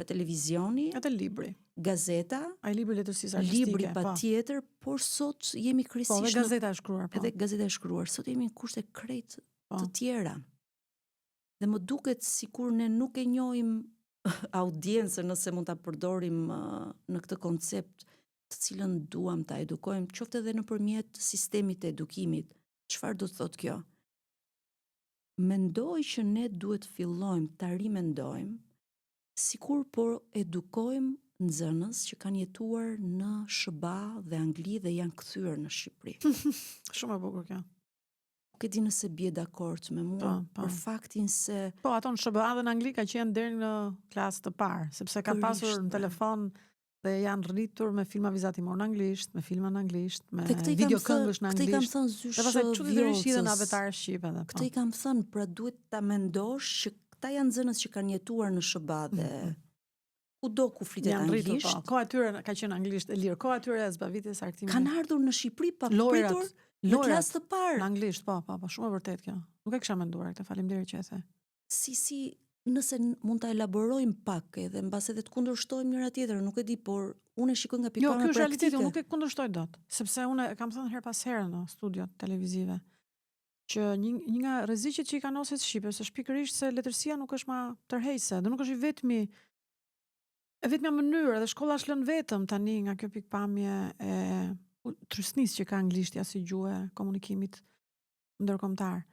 [SPEAKER 1] televizioni,
[SPEAKER 2] atë libri,
[SPEAKER 1] gazeta,
[SPEAKER 2] ai libri letërsisë artistike,
[SPEAKER 1] libri patjetër, por sot jemi krejtësisht
[SPEAKER 2] edhe gazeta e shkruar,
[SPEAKER 1] edhe gazeta e shkruar, sot jemi në kushte krejt të tjera. Dhe më duket sikur ne nuk e njohim audiencën, nëse mund ta përdorim në këtë koncept, të cilën duam ta edukojmë, qoftë edhe nëpërmjet sistemit të edukimit. Çfarë do të thotë kjo? Mendoj që ne duhet fillojmë ta rimendojmë sikur po edukojmë nxënës që kanë jetuar në SBA dhe Angli dhe janë kthyer në Shqipëri.
[SPEAKER 2] Shumë e bukur kjo.
[SPEAKER 1] Nuk e di nëse bie dakord me mua për faktin se
[SPEAKER 2] ato në SBA dhe në Angli ka qenë deri në klasë të parë, sepse kanë pasur në telefon dhe janë rritur me filma vizatimor në anglisht, me filma në anglisht, me videokëngësh në anglisht.
[SPEAKER 1] Këtë i kam thënë zysh
[SPEAKER 2] dhe pastaj çuditërisht hidhen avetare shqipe edhe.
[SPEAKER 1] Këtë i kam thënë, pra duhet ta mendosh që këta janë nxënës që kanë jetuar në SBA dhe kudo ku flitet anglisht.
[SPEAKER 2] Koha e tyre ka qenë anglisht e lirë, koha e tyre e zbavitjes së argtimit.
[SPEAKER 1] Kanë ardhur në Shqipëri pa pritur në klasë të parë.
[SPEAKER 2] Në anglisht, po, shumë e vërtet kjo. Nuk e kisha menduar këtë, faleminderit që e the.
[SPEAKER 1] Si nëse mund ta elaborojmë pak edhe mbas edhe të kundërshtojmë njëra tjetrën, nuk e di, por unë e shikoj nga pikpamja praktike.
[SPEAKER 2] Jo, ky është realiteti, unë nuk e kundërshtoj dot, sepse unë kam thënë her pas here në studiot televizive që një nga rreziqet që i kanë nosit shqipe, se shpikërisht se letërsia nuk është më tërheqëse, dhe nuk është vetmja mënyrë, dhe shkolla është lënë vetëm tani nga kjo pikpamje e trysnisë që ka anglishtja si gjuhë e komunikimit ndërkombëtar.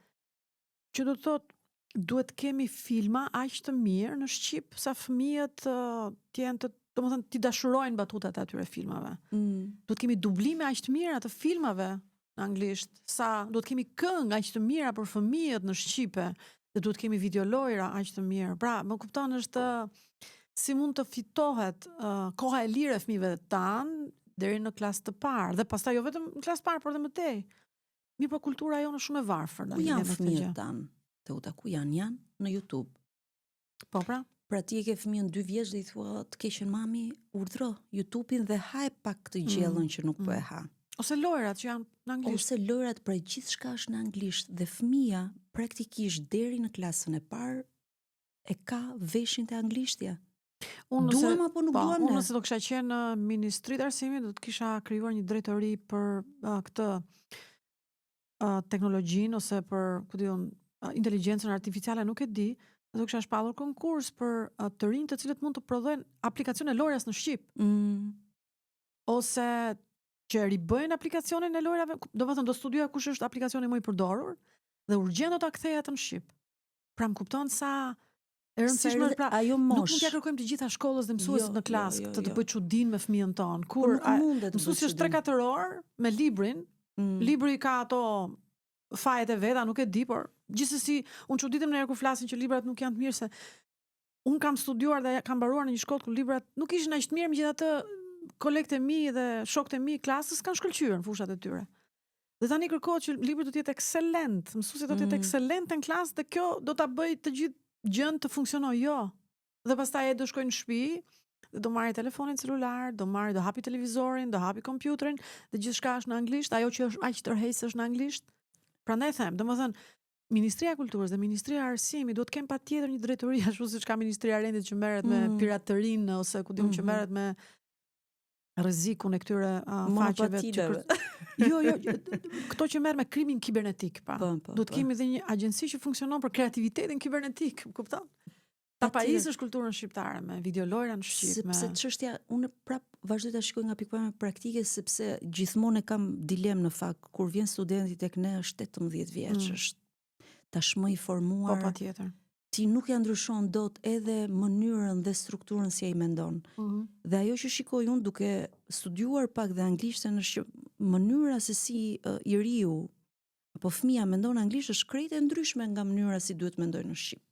[SPEAKER 2] Që do të thotë duhet kemi filma aq të mirë në Shqip sa fëmijët të jenë domethënë ti dashurojnë batutat e atyre filmave. Duhet kemi dublime aq të mira të filmave në anglisht, sa duhet kemi këngë aq të mira për fëmijët në shqipe, dhe duhet kemi videolojra aq të mirë. Pra, më kupton, është si mund të fitohet koha e lirë e fëmijëve tanë deri në klasë të parë dhe pastaj jo vetëm në klasë parë, por edhe më tej. Mirë, po kultura jonë është shumë e varfër.
[SPEAKER 1] Ku janë fëmijët tanë? Teuta, ku janë? Janë në YouTube.
[SPEAKER 2] Po pra?
[SPEAKER 1] Pra ti e ke fëmijën 2 vjeç dhe i thua të keqen mami, urdhro YouTube-in dhe haj pak të gjellën që nuk po e ha.
[SPEAKER 2] Ose lojrat që janë në anglisht.
[SPEAKER 1] Ose lojrat, pra gjithçka është në anglisht dhe fëmia praktikisht deri në klasën e parë e ka veshin të anglishtja. Duam apo nuk duam ne?
[SPEAKER 2] Unë nëse do kisha qenë në Ministri të Arsimit, do të kisha krijuar një drejtori për këtë teknologjinë ose për, ku diun, inteligjencën artificiale, nuk e di, do kisha shpallur konkurs për të rinj të cilët mund të prodhojnë aplikacione lojras në shqip. Ose që ribëjnë aplikacionin e lojrave, domethënë do studioja kush është aplikacioni më i përdorur dhe urgjent do ta kthej atë në shqip. Pra më kupton sa e rëndësishme është, pra
[SPEAKER 1] ajo
[SPEAKER 2] nuk mund t'ja kërkojmë të gjitha shkollës dhe mësuesit në klasë të bëj çudinë me fëmijën ton. Kur mësuesi është 3-4 orë me librin, libri ka ato fajet e veta, nuk e di, por gjithsesi unë çuditem në herë kur flasin që librat nuk janë të mirë, se unë kam studiuar dhe kam mbaruar në një shkollë ku librat nuk ishin aq të mirë, megjithatë kolegët e mi dhe shokët e mi klasës kanë shkëlqyer në fushat e tyre. Dhe tani kërkohet që libri do të jetë ekselent, mësuesi do të jetë ekselent në klasë dhe kjo do ta bëj të gjithë gjën të funksionojë, jo. Dhe pastaj ai do shkojë në shtëpi, do marrë telefonin celular, do hapi televizorin, do hapi kompjuterin, dhe gjithçka është në anglisht, ajo që është aq tërheqës është në anglisht. Prandaj them, domethënë Ministria e Kulturës dhe Ministria e Arsimit duhet të kenë patjetër një drejtori ashtu siç ka Ministria e Rendit që merret me piraterinë ose ku diun që merret me rrezikun e këtyre faqeve. Jo, këto që merr me krimin kibernetik, pra. Duhet të kemi edhe një agjenci që funksionon për kreativitetin kibernetik, kupton? Ta pajisësh kulturën shqiptare me videolojra në shqip.
[SPEAKER 1] Sepse çështja, unë prap vazhdoj ta shikoj nga pikpamja praktike, sepse gjithmonë e kam dilemë në fakt kur vjen studenti tek ne është 18 vjeç, është tashmë i formuar.
[SPEAKER 2] Po patjetër.
[SPEAKER 1] Ti nuk ja ndryshon dot edhe mënyrën dhe strukturën si ai mendon. Dhe ajo që shikoj unë duke studiuar pak dhe anglishtën është që mënyra se si i riu apo fëmia mendon anglisht është krejt e ndryshme nga mënyra si duhet mendoj në shqip.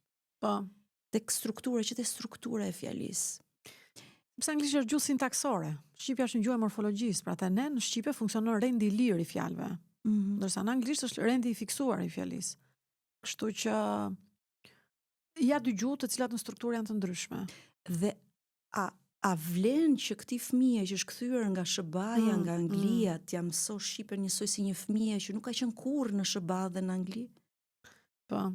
[SPEAKER 2] Po.
[SPEAKER 1] Tek struktura, që te struktura e fjalisë.
[SPEAKER 2] Sepse anglisht është gjuhë sintaksore. Shqipja është një gjuhë e morfologjisë, pra te ne në shqipe funksionon rendi i lirë i fjalëve. Ndërsa në anglisht është rendi i fiksuar i fjalisë. Kështu që ja dy gjuhë të cilat në strukturë janë të ndryshme.
[SPEAKER 1] Dhe a vlen që këtij fëmije që është kthyer nga SHBA-ja, nga Anglia, t'ja mëso shqipen njësoj si një fëmijë që nuk ka qenë kurrë në SHBA dhe në Angli?
[SPEAKER 2] Po,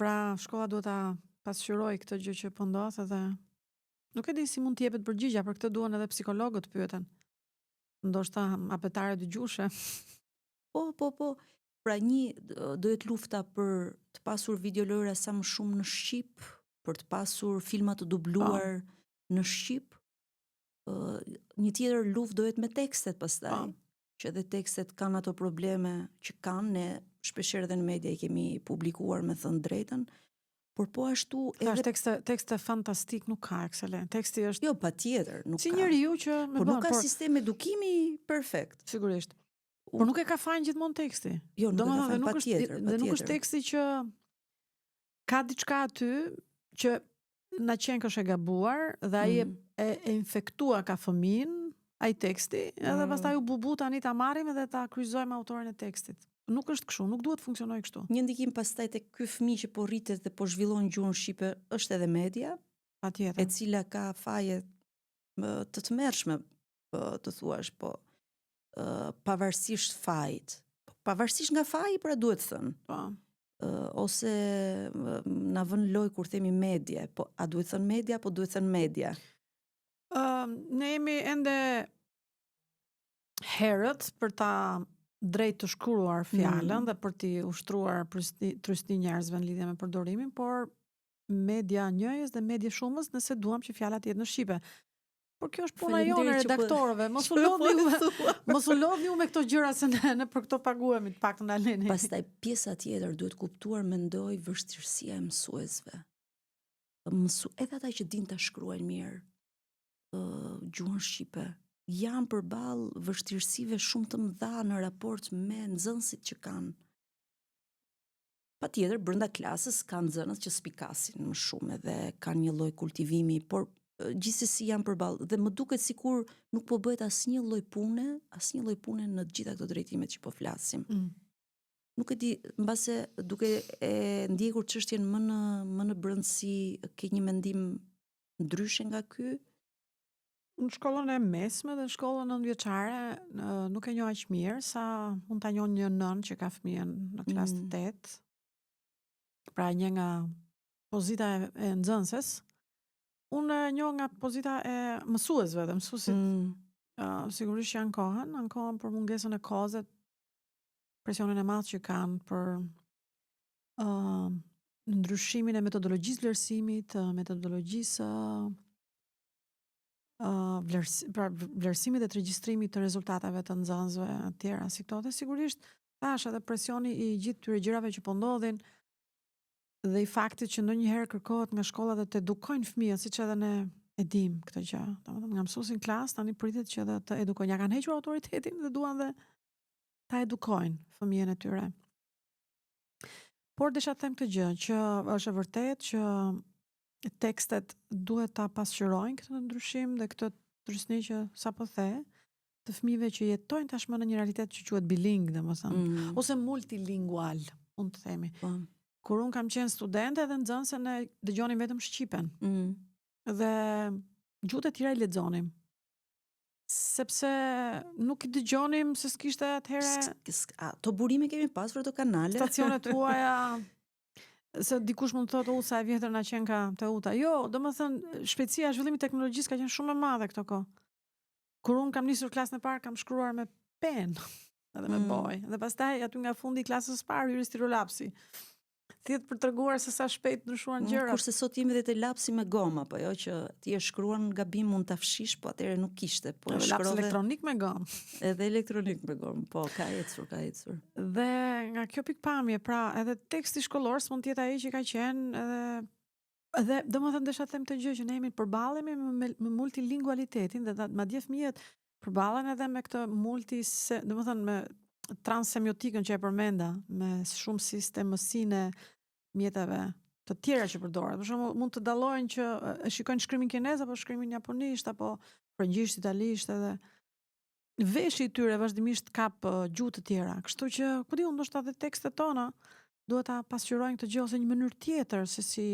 [SPEAKER 2] pra shkolla duhet ta pasqyroj këtë gjë që po ndodh edhe nuk e di si mund të jepet përgjigje, për këtë duan edhe psikologët pyeten. Ndoshta apetare dëgjueshe.
[SPEAKER 1] Po. Pra do jetë lufta për të pasur videolojra sa më shumë në shqip, për të pasur filma të dubluar në shqip. Një tjetër luftë do jetë me tekstet pastaj. Që edhe tekstet kanë ato probleme që kanë, ne shpeshherë edhe në media i kemi publikuar me thënë drejtën. Por po ashtu
[SPEAKER 2] edhe tekste fantastik nuk ka ekselent. Teksti është
[SPEAKER 1] jo patjetër, nuk
[SPEAKER 2] si
[SPEAKER 1] ka.
[SPEAKER 2] Si njeriu që
[SPEAKER 1] por nuk ka sistem edukimi perfekt.
[SPEAKER 2] Sigurisht. Por nuk e ka fajin gjithmonë teksti.
[SPEAKER 1] Jo, nuk e ka fajin patjetër.
[SPEAKER 2] Dhe nuk është teksti që ka diçka aty që na qenë është e gabuar dhe ai e infektua ka fëmin, ai teksti, edhe pastaj u bubu tani ta marrim edhe ta kryqëzojmë autorin e tekstit. Nuk është kështu, nuk duhet funksionoj kështu.
[SPEAKER 1] Një ndikim pastaj tek ky fëmijë që po rritet dhe po zhvillon gjuhën shqipe është edhe media,
[SPEAKER 2] patjetër,
[SPEAKER 1] e cila ka faje të tmerrshme, të thuash, po pavarësisht fajit. Pavarësisht nga faji, pra duhet thënë.
[SPEAKER 2] Po.
[SPEAKER 1] Ose na vën loj kur themi media, po a duhet thënë media apo duhet thënë media?
[SPEAKER 2] Ne jemi ende herët për ta drejt të shkruar fjalën dhe për t'i ushtruar trysti njerëzve në lidhje me përdorimin, por media njëjës dhe media shumës nëse duam që fjalat jetë në shqipe. Por kjo është puna jonë redaktorëve. Mos u lodhni ju me këto gjëra se ne për këto paguhemi të paktën na leni.
[SPEAKER 1] Pastaj pjesa tjetër duhet kuptuar, mendoj, vështirësia e mësuesve. Edhe ata që din ta shkruajnë mirë gjuhën shqipe, janë përballë vështirësive shumë të mëdha në raport me nxënësit që kanë. Patjetër brenda klasës kanë nxënës që spikasin më shumë edhe kanë një lloj kultivimi, por gjithsesi janë përballë dhe më duket sikur nuk po bëhet asnjë lloj pune në të gjitha këto drejtimet që po flasim. Nuk e di, mbase duke e ndjekur çështjen më në brendësi, ke një mendim ndryshe nga ky?
[SPEAKER 2] Në shkollën e mesme dhe në shkollën 9 vjeçare nuk e njoh aq mirë sa mund ta njoh një nën që ka fëmijën në klasë të 8. Pra një nga pozita e nxënëses. Unë e njoh nga pozita e mësuesve dhe mësuesit sigurisht që ankohen për mungesën e kohës, presionin e madh që kanë për ndryshimin e metodologjisë vlerësimit, metodologjisë vlerësimit dhe të regjistrimit të rezultateve të nxënësve të tjera si këto. Dhe sigurisht thash edhe presioni i gjithë këtyre gjërave që po ndodhin dhe i faktit që ndonjëherë kërkohet nga shkollat të edukojnë fëmijët, siç edhe ne e dim këtë gjë. Domethënë nga mësuesi në klas tani pritet që edhe të edukojnë. Ja kanë hequr autoritetin dhe duan dhe ta edukojnë fëmijën e tyre. Por desha të them këtë gjë, që është e vërtetë që tekstet duhet ta pasqyrojnë këtë ndryshim dhe këtë trysni që sapo the, të fëmijëve që jetojnë tashmë në një realitet që quhet biling, domethënë, ose multilingual, mund të themi. Kur unë kam qenë studente dhe nxënëse ne dëgjonim vetëm shqipen. Dhe gjuhët e tjera i lexonim. Sepse nuk i dëgjonim se s'kishte atëherë
[SPEAKER 1] to burime kemi pasur ato kanale.
[SPEAKER 2] Stacionet tuaja, se dikush mund të thotë sa e vjetër na qen ka Teuta. Jo, domethënë shpejtësia e zhvillimit të teknologjisë ka qenë shumë e madhe këto kohë. Kur unë kam nisur klasën e parë, kam shkruar me penë edhe me boj. Dhe pastaj aty nga fundi i klasës së parë hyri stilolapsi. Thjesht për treguar se sa shpejt ndryshuan gjërat.
[SPEAKER 1] Kurse sot jemi edhe te lapsi me gomë, apo jo, që ti e shkruan gabim mund ta fshish, po atëherë nuk kishte, po
[SPEAKER 2] laps elektronik me gomë.
[SPEAKER 1] Edhe elektronik me gomë, po ka ecur.
[SPEAKER 2] Dhe nga kjo pikpamje, pra edhe teksti shkollor s'mund të jetë ai që ka qenë, edhe domethënë desha të them këtë gjë që ne jemi përballemi me multilingualitetin dhe madje fëmijët përballen edhe me këtë domethënë me transsemiotikën që e përmenda, me shumë sistemësinë mjeteve të tjera që përdoren. Për shembull, mund të dallojnë që e shikojnë shkrimin kinez apo shkrimin japonisht apo frëngjisht, italisht, edhe veshi i tyre vazhdimisht kap gjuhë të tjera. Kështu që, ku di unë, ndoshta edhe tekstet tona duhet ta pasqyrojnë këtë gjë ose një mënyrë tjetër se si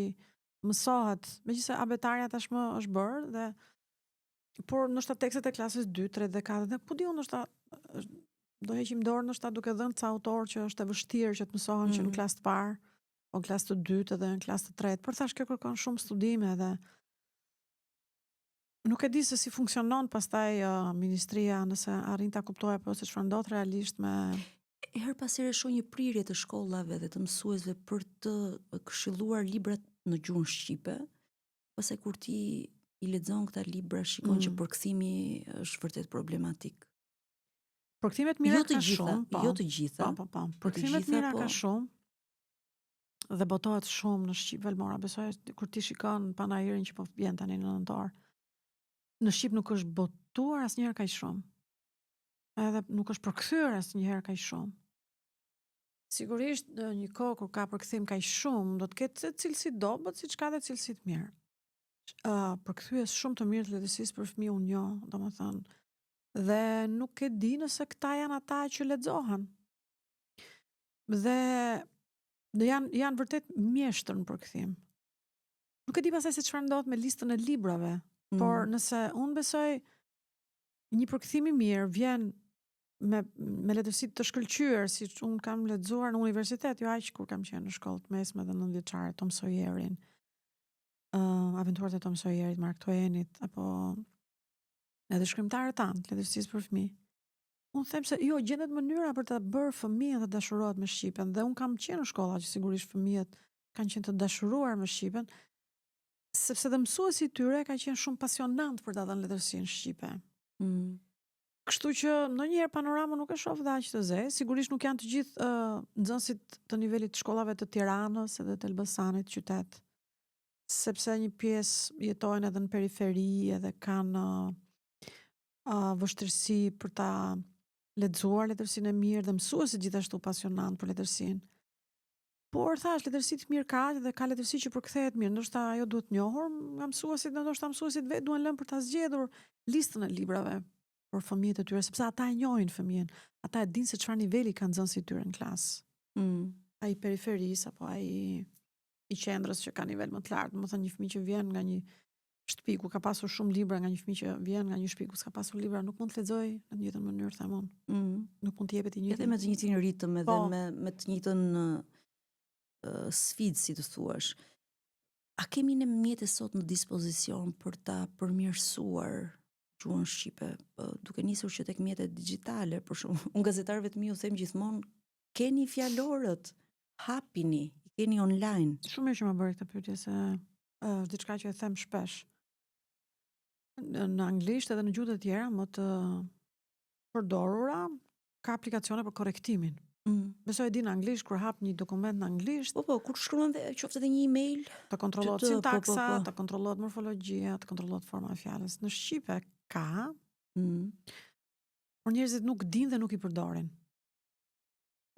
[SPEAKER 2] mësohet. Megjithëse abetarja tashmë është bërë dhe por ndoshta tekstet e klasës 2, 3 dhe 4 dhe ku di unë, ndoshta do heqim dorë ndoshta duke dhënë ca autor që është e vështirë që të mësohen që në klasë të parë, o në klasë të dytë dhe në klasë të tretë. Por thash kjo kërkon shumë studime dhe nuk e di se si funksionon pastaj ministria nëse arrin ta kuptojë apo se çfarë ndodh realisht me
[SPEAKER 1] her pas here shoh një prirje të shkollave dhe të mësuesve për të këshilluar librat në gjuhën shqipe, pastaj kur ti i lexon këta libra shikon që përkthimi është vërtet problematik.
[SPEAKER 2] Përkthimet mira ka shumë,
[SPEAKER 1] jo të gjitha.
[SPEAKER 2] Po. Përkthimet mira ka shumë dhe botohet shumë në shqip Valmora. Besoj kur ti shikon panairin që po vjen tani në nëntor. Në shqip nuk është botuar asnjëherë kaq shumë. Edhe nuk është përkthyer asnjëherë kaq shumë. Sigurisht në një kohë kur ka përkthim kaq shumë, do të ketë cilësi dobët, siç ka dhe cilësi të mirë. Përkthyes shumë të mirë të lehtësisë për fëmijë unë njoh, domethënë. Dhe nuk e di nëse këta janë ata që lexohen. Dhe janë vërtet mjeshtër në përkthim. Nuk e di pastaj se çfarë ndodh me listën e librave, por nëse unë besoj një përkthim i mirë vjen me lehtësi të shkëlqyer, siç unë kam lexuar në universitet, jo aq kur kam qenë në shkollë të mesme dhe 9 vjeçare, Tom Sawyerin, Aventurat e Tom Sawyerit, Mark Twainit, apo edhe shkrimtarët tanë, lehtësisë për fëmijë. Unë them se jo, gjendet mënyra për të bërë fëmijën të dashurohet me shqipen, dhe unë kam qenë në shkolla që sigurisht fëmijët kanë qenë të dashuruar me shqipen, sepse dhe mësuesi i tyre ka qenë shumë pasionant për ta dhënë letërsinë shqipe. Kështu që ndonjëherë panoramën nuk e shoh dhe aq të zezë. Sigurisht nuk janë të gjithë nxënësit të nivelit të shkollave të Tiranës edhe të Elbasanit qytet, sepse një pjesë jetojnë edhe në periferi edhe kanë vështirësi për ta lexuar letërsinë e mirë dhe mësuesit gjithashtu pasionant për letërsinë. Por thash, letërsi të mirë ka dhe ka letërsi që përkthehet mirë, ndoshta ajo duhet njohur, nga mësuesit, ndoshta mësuesit vetë duhen lënë për ta zgjedhur listën e librave për fëmijët e tyre, sepse ata e njohin fëmijën, ata e dinë se çfarë niveli kanë nxënësit e tyre në klasë. Ai periferis apo ai i qendrës që ka nivel më të lartë, domethënë një fëmijë që vjen nga një shtëpi ku ka pasur shumë libra, nga një fëmijë që vjen nga një shtëpi ku s'ka pasur libra, nuk mund të lexojë në të njëjtën mënyrë, thamon. Nuk mund të jepet i njëjtin.
[SPEAKER 1] Edhe me të njëjtin ritëm, edhe
[SPEAKER 2] Po.
[SPEAKER 1] me të njëjtën sfidë, si të thuash. A kemi ne mjete sot në dispozicion për ta përmirësuar gjuhën shqipe, duke nisur që tek mjetet digjitale, për shumë, unë gazetarëve të mi u them gjithmonë, keni fjalorët, hapini, i keni online.
[SPEAKER 2] Shumë mirë që më bëri këtë pyetje se është diçka që e them shpesh. Në anglisht edhe në gjuhë të tjera më të përdorura ka aplikacione për korektimin. Besoj e di në anglisht kur hap një dokument në anglisht,
[SPEAKER 1] Po, kur shkruan dhe qoftë edhe një email,
[SPEAKER 2] të kontrollohet
[SPEAKER 1] po,
[SPEAKER 2] sintaksa,
[SPEAKER 1] po.
[SPEAKER 2] të kontrollohet morfologjia, të kontrollohet forma e fjalës. Në shqipe ka, por njerëzit nuk dinë dhe nuk i përdorin.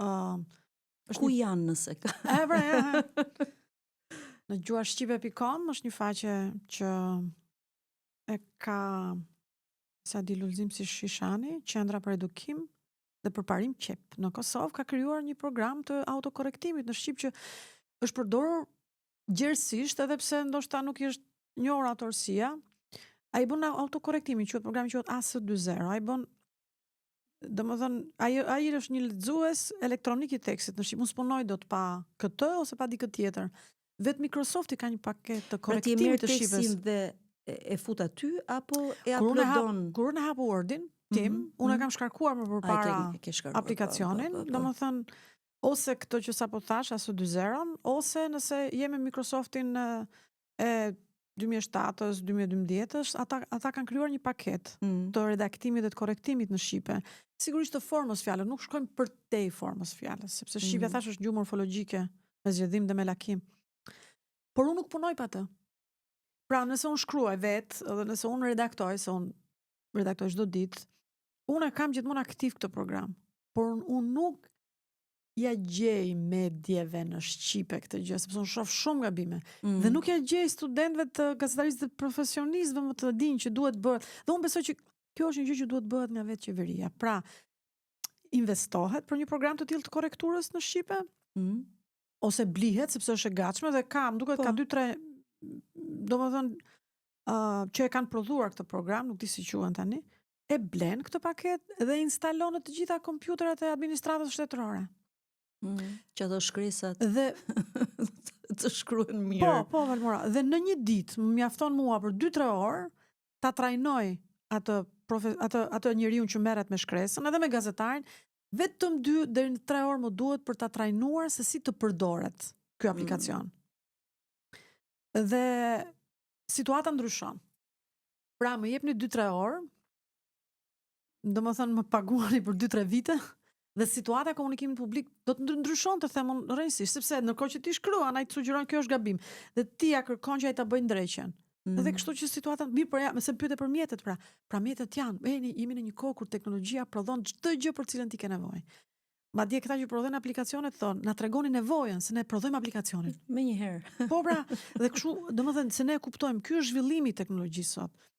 [SPEAKER 1] Ku janë nëse ka?
[SPEAKER 2] Në gjuhashqipe.com është një faqe që e ka Sadi Lulzim si Shishani, Qendra për Edukim dhe Përparim Qep. Në Kosovë ka krijuar një program të autokorektimit në shqip që është përdorur gjerësisht, edhe pse ndoshta nuk i është njohur autorësia. Ai bën autokorektimin, quhet programi quhet AS20. Ai bën, domethënë, ai është një lexues elektronik i tekstit në shqip. Unë s'punoj dot pa këtë ose pa dikë tjetër. Vetë Microsofti ka një paketë të korektimit të shqipes.
[SPEAKER 1] Dhe e fut aty apo e uploadon?
[SPEAKER 2] Kur unë hap Wordin tim, unë e kam shkarkuar më përpara aplikacionin, domethënë ose këto që sapo thash, AS20, ose nëse jemi me Microsoftin e 2007-ës, 2012-ës, ata kanë krijuar një paketë të redaktimit dhe të korektimit në shqipe. Sigurisht të formës fjalës, nuk shkojmë përtej formës fjalës, sepse shqipja thash është gjuhë morfologjike, me zgjedhim dhe me lakim. Por unë nuk punoj pa të. Pra, nëse unë shkruaj vetë, dhe nëse unë redaktoj, se unë redaktoj çdo ditë, unë e kam gjithmonë aktiv këtë program. Por unë nuk ja gjej medjeve në shqipe këtë gjë, sepse unë shoh shumë gabime. Dhe nuk ja gjej studentëve të gazetarisë dhe profesionistëve më të dinë që duhet bëhet. Dhe unë besoj që kjo është një gjë që duhet bëhet nga vetë qeveria. Pra, investohet për një program të tillë të korekturës në shqipe, ose blihet sepse është e gatshme dhe duket ka 2-3 domethënë që e kanë prodhuar këtë program, nuk di si quhen tani, e blen këtë paketë dhe instalon në të gjitha kompjuterat e administratës shtetërore.
[SPEAKER 1] Që ato shkresat
[SPEAKER 2] dhe
[SPEAKER 1] të shkruen mirë.
[SPEAKER 2] Po, Valmora. Dhe në një ditë më mjafton mua për 2-3 orë ta trajnoj atë njeriu që merret me shkresën, edhe me gazetarin, vetëm 2 deri në 3 orë më duhet për ta trajnuar se si të përdoret ky aplikacion. Dhe situata ndryshon. Pra, më jepni 2-3 orë, domethënë më paguani për 2-3 vite, dhe situata e komunikimit publik do të ndryshon, të them unë rrënjësisht, sepse ndërkohë që ti shkruan, ai të sugjeron kjo është gabim, dhe ti ja kërkon që ai ta bëjë ndrejqen. Dhe kështu që situata mirë për ja, mëse pyete për mjetet pra mjetet janë, jemi në një kohë kur teknologjia prodhon çdo gjë për cilën ti ke nevojë. Madje këta që prodhojnë aplikacionet thonë, na tregoni nevojën se ne prodhojmë aplikacionin.
[SPEAKER 1] Menjëherë.
[SPEAKER 2] Po pra, dhe kështu, domethënë se ne e kuptojmë, ky është zhvillimi i teknologjisë sot.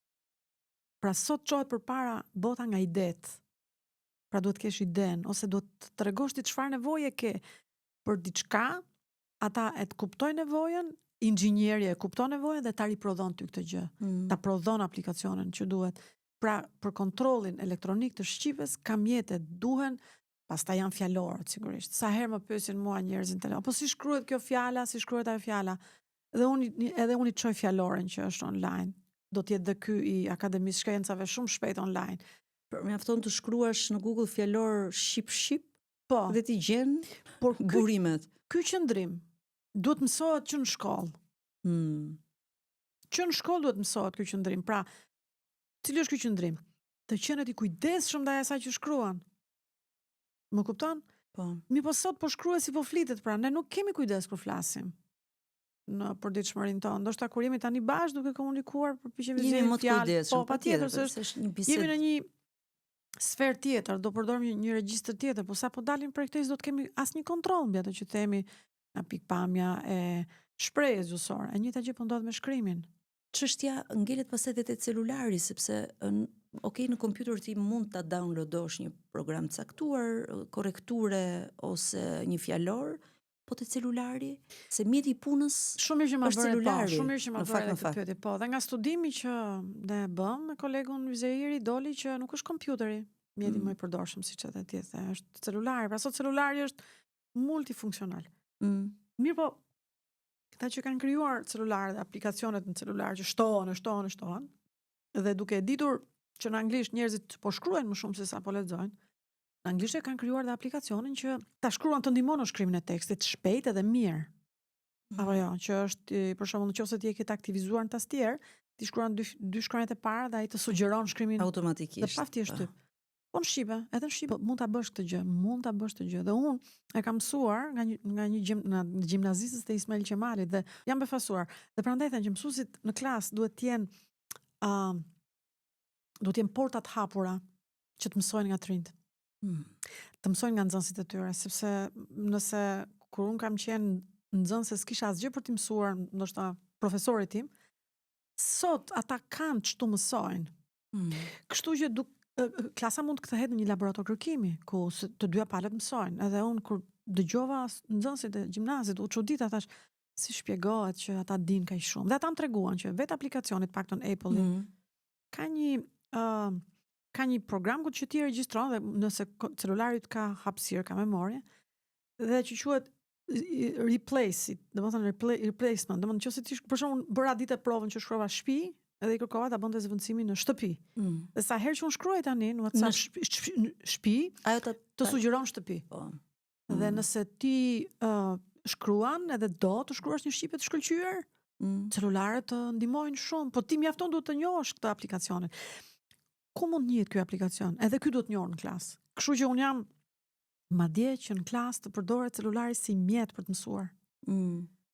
[SPEAKER 2] Pra sot çohet përpara bota nga idet. Pra duhet kesh iden, ose duhet të tregosh ti çfarë nevoje ke për diçka, ata e të kuptojnë nevojën, inxhinieri e kupton nevojën dhe ta riprodhon ty këtë gjë. Ta prodhon aplikacionin që duhet. Pra për kontrollin elektronik të shqipes, ka mjetet, duhen, pastaj janë fjalorët sigurisht. Sa herë më pyesin mua njerëzit në telefon, po si shkruhet kjo fjala, si shkruhet ajo fjala? Edhe unë i çoj fjaloren që është online. Do të jetë dhe ky i Akademisë Shkencave shumë shpejt online.
[SPEAKER 1] Mjafton të shkruash në Google fjalor shqip,
[SPEAKER 2] po,
[SPEAKER 1] dhe ti gjen burimet.
[SPEAKER 2] Ky qëndrim duhet mësohet që në shkollë. Që në shkollë duhet mësohet ky qëndrim. Pra, cili është ky qëndrim? Të qenë i kujdesshëm ndaj asaj që shkruan. Më kupton?
[SPEAKER 1] Po.
[SPEAKER 2] Po sot po shkruesi po flitet, pra ne nuk kemi kujdes kur flasim në përditshmërinë tonë. Ndoshta kur jemi tani bashkë duke komunikuar përpiqemi të
[SPEAKER 1] jemi më të kujdesshëm.
[SPEAKER 2] Po, patjetër se është
[SPEAKER 1] një bisedë.
[SPEAKER 2] Jemi në një sferë tjetër, do përdorim një regjistër tjetër, po sa po dalim prej këtij do të kemi asnjë kontroll mbi ato që themi nga pikpamja e shprehjes gjuhësore. E njëjta gjë po ndodh me shkrimin.
[SPEAKER 1] Çështja ngelet pastaj edhe te celulari, sepse në kompjuter ti mund ta downloadosh një program caktuar, korrekture ose një fjalor, po te celulari, se mjeti i punës
[SPEAKER 2] Shumë mirë që ma
[SPEAKER 1] është
[SPEAKER 2] bëre, po,
[SPEAKER 1] celulari.
[SPEAKER 2] shumë mirë që ma
[SPEAKER 1] në
[SPEAKER 2] bëre
[SPEAKER 1] fakt,
[SPEAKER 2] këtë pyetje, po. Dhe nga studimi që ne bëm me kolegun Vizeiri, doli që nuk është kompjuteri mjeti më i përdorshëm siç edhe ti the, është celulari. Pra sot celulari është multifunksional. Mirë, po këta që kanë krijuar celularët, aplikacionet në celular që shtohen, dhe duke ditur që në anglisht njerëzit po shkruajnë më shumë se sa po lexojnë, në anglisht kanë krijuar dhe aplikacionin që ta shkruan të ndihmon në shkrimin e tekstit shpejt edhe mirë. Apo jo, që është për shembull nëse ti e ke aktivizuar në tastier, ti shkruan dy shkronjat e para dhe ai të sugjeron shkrimin
[SPEAKER 1] automatikisht.
[SPEAKER 2] Dhe pafti është typ. Po në shqipe, edhe në shqipe mund ta bësh këtë gjë, Dhe unë e kam mësuar nga një gjimnazistës të Ismail Qemalit dhe jam befasuar. Dhe prandaj thënë që mësuesit në klasë duhet të jenë portat hapura që të mësojnë nga të rinjt. Të mësojnë nga nxënësit e tyre, sepse nëse kur unë kam qenë nxënëse s'kisha asgjë për të mësuar, ndoshta profesorit tim, sot ata kanë çtu mësojnë. Kështu që klasa mund të kthehet në një laborator kërkimi, ku të dyja palët mësojnë. Edhe unë kur dëgjova nxënësit e gjimnazit, u çudita, thash, si shpjegohet që ata dinë kaq shumë. Dhe ata më treguan që vetë aplikacionit, paktën Apple-i, ka një program ku që ti regjistron dhe nëse celulari ka hapësirë, ka memorie, dhe që quhet replace it, replacement, domethënë nëse ti për shembull bëra ditë provën që shkrova shtëpi, edhe i kërkova ta bënte zvendësimin në shtëpi. Dhe sa herë që unë shkruaj tani në WhatsApp shtëpi, ajo të sugjeron shtëpi. Dhe nëse ti shkruan edhe do të shkruash një shqipe të shkëlqyer, celularët të ndihmojnë shumë, po ti mjafton duhet të njohësh këtë aplikacionin. Ku mund njihet ky aplikacion? Edhe ky duhet njohur në klasë. Kështu që un jam madje që në klasë të përdoret celulari si mjet për të mësuar.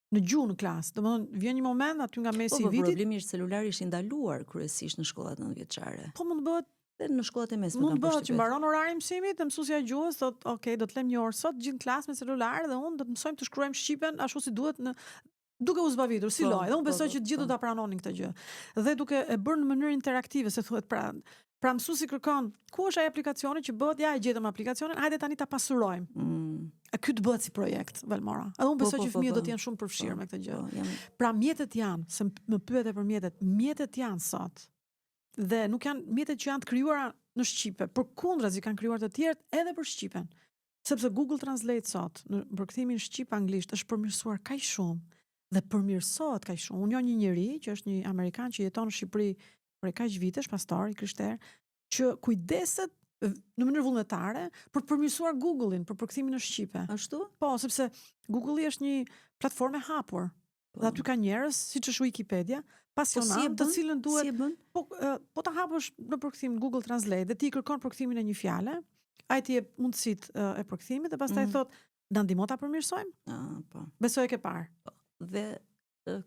[SPEAKER 2] Në gjuhë në klasë. Domethënë vjen një moment aty nga mesi i vitit.
[SPEAKER 1] Po problemi është celulari është ndaluar kryesisht në shkollat 9-vjeçare.
[SPEAKER 2] Po mund bëhet
[SPEAKER 1] në shkollat e mesme.
[SPEAKER 2] Mund bëhet që mbaron orari i mësimit, dhe mësuesja e gjuhës thotë, "Ok, do të lëm një orë sot gjithë klasë me celular dhe unë do të mësojmë të shkruajmë shqipen ashtu si duhet duke u zbavitur si lojë." Dhe unë besoj që të gjithë do ta pranonin këtë gjë. Dhe duke e bërë në mënyrë interaktive, se thuhet pra mësuesi kërkon, ku është ai aplikacioni që bëhet, ja e gjetëm aplikacionin, hajde tani ta pasurojmë. Ky të bëhet si projekt, Valmora. Edhe unë besoj që fëmijët do të jenë shumë përfshirë me këtë gjë. Pra mjetet janë, se më pyete për mjetet janë sot. Dhe nuk janë mjetet që janë të krijuara në shqipe, përkundrazi kanë krijuar të tjerët edhe për shqipen. Sepse Google Translate sot në përkthimin shqip-anglisht është përmirësuar kaq shumë dhe përmirësohet kaq shumë. Unë njoh një njerëz që është një amerikan që jeton në Shqipëri për kaq vitesh, pastor i krishter, që kujdeset në mënyrë vullnetare për të përmirësuar Google-in për përkthimin në shqipe.
[SPEAKER 1] Ashtu?
[SPEAKER 2] Po, sepse Google-i është një platformë e hapur. Dhe aty ka njerëz, siç është Wikipedia, pasionant, të cilën duhet po ta hapësh në përkthim Google Translate dhe ti i kërkon përkthimin e një fjale, ai ti jep mundësitë e përkthimit dhe pastaj thotë, "Na ndihmo ta përmirësojmë?"
[SPEAKER 1] Po.
[SPEAKER 2] Besoj e ke parë.
[SPEAKER 1] Dhe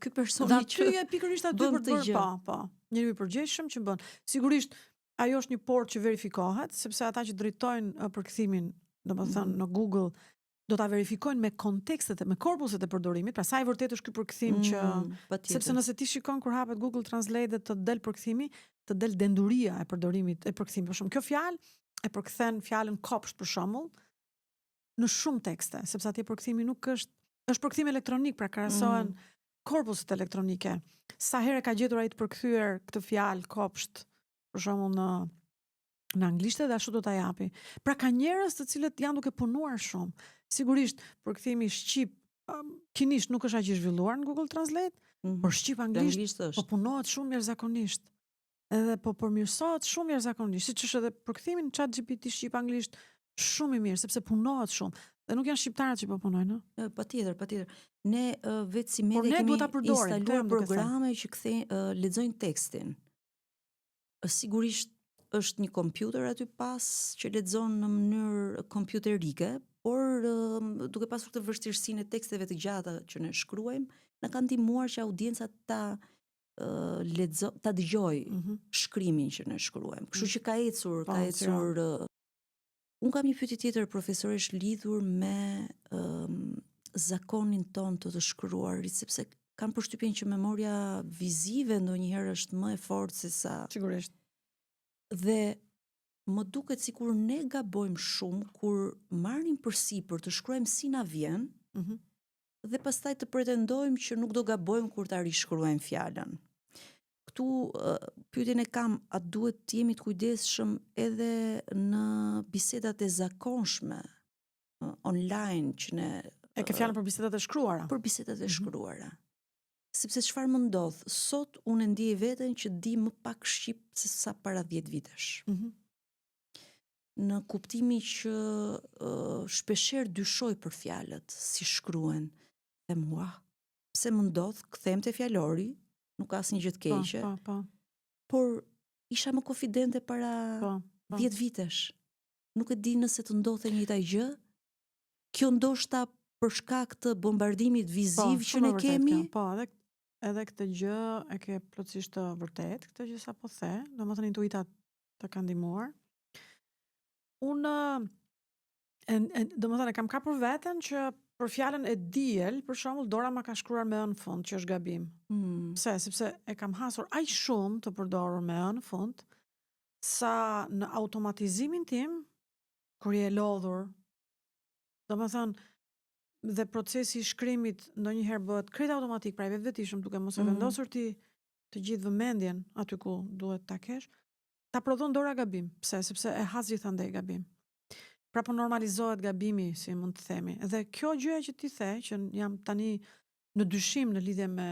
[SPEAKER 1] ky person
[SPEAKER 2] që e pikërisht aty për të bërë, po. Njeriu i përgjegjshëm që bën. Sigurisht ajo është një port që verifikohet, sepse ata që drejtojnë përkthimin, domethënë në Google, do ta verifikojnë me kontekstet, me korpuset e përdorimit, pra sa i vërtet është ky përkthim që sepse nëse ti shikon kur hapet Google Translate dhe të del përkthimi, të del denduria e përdorimit e përkthimit. Për shembull, kjo fjalë e përkthen fjalën kopsht për shembull në shumë tekste, sepse aty përkthimi nuk është përkthim elektronik, pra krahasohen korpuset elektronike. Sa herë ka gjetur ai të përkthyer këtë fjalë kopsht, për shembull në anglisht dhe ashtu do ta japi. Pra ka njerëz të cilët janë duke punuar shumë. Sigurisht, përkthimi shqip kinisht nuk është aq i zhvilluar në Google Translate, por shqip-anglisht po punohet shumë mirëzakonisht. Edhe po përmirësohet shumë mirëzakonisht, siç është edhe përkthimi në ChatGPT shqip-anglisht shumë i mirë, sepse punohet shumë. Dhe nuk janë shqiptarët që po punojnë, ëh?
[SPEAKER 1] Patjetër. Ne vetë si media kemi instaluar programe që lexojnë tekstin. Sigurisht është një kompjuter aty pas që lexon në mënyrë kompjuterike, por duke pasur këtë vështirësinë e teksteve të gjata që ne shkruajmë, na ka ndihmuar që audienca ta dëgjojë shkrimin që ne shkruajmë. Kështu që ka ecur. Unë kam një pyetje tjetër profesorish lidhur me zakonin ton të shkruarit, sepse kam përshtypjen që memoria vizive ndonjëherë është më e fortë se sa.
[SPEAKER 2] Sigurisht.
[SPEAKER 1] Dhe më duket sikur ne gabojmë shumë kur marrim përsipër të shkruajmë si na vjen, dhe pastaj të pretendojmë që nuk do gabojmë kur ta rishkruajmë fjalën. Këtu pyetjen e kam, a duhet të jemi të kujdesshëm edhe në bisedat e zakonshme online që ne
[SPEAKER 2] E ke fjalën për bisedat e shkruara?
[SPEAKER 1] Për bisedat e shkruara. Sepse çfarë më ndodh, sot unë ndjej veten që di më pak shqip se sa para 10 vitesh. Në kuptimi që shpeshherë dyshoj për fjalët, si shkruhen. Them ua, pse më ndodh, kthehem te fjalori, nuk ka asnjë gjë të keqe.
[SPEAKER 2] Po.
[SPEAKER 1] Por isha më konfidente para 10 vitesh. Nuk e di nëse të ndodhte e njëjta gjë. Kjo ndoshta për shkak të bombardimit viziv që ne kemi.
[SPEAKER 2] Po, edhe këtë gjë e ke plotësisht të vërtet, këtë gjë sapo the, domethënë intuita të ka ndihmuar. Unë domethënë kam kapur veten që për fjalën e diel, për shembull, Dora ma ka shkruar me ë në fund, që është gabim. Pse? Sepse e kam hasur aq shumë të përdorur me ë në fund, sa në automatizimin tim, kur je lodhur, domethënë dhe procesi i shkrimit ndonjëherë bëhet krejt automatik, pra i vetëvetishëm, duke mos e vendosur ti të gjithë vëmendjen aty ku duhet ta kesh, ta prodhon Dora gabim. Pse? Sepse e has gjithandej gabim. Pra po normalizohet gabimi, si mund të themi. Dhe kjo gjë që ti the, që jam tani në dyshim në lidhje me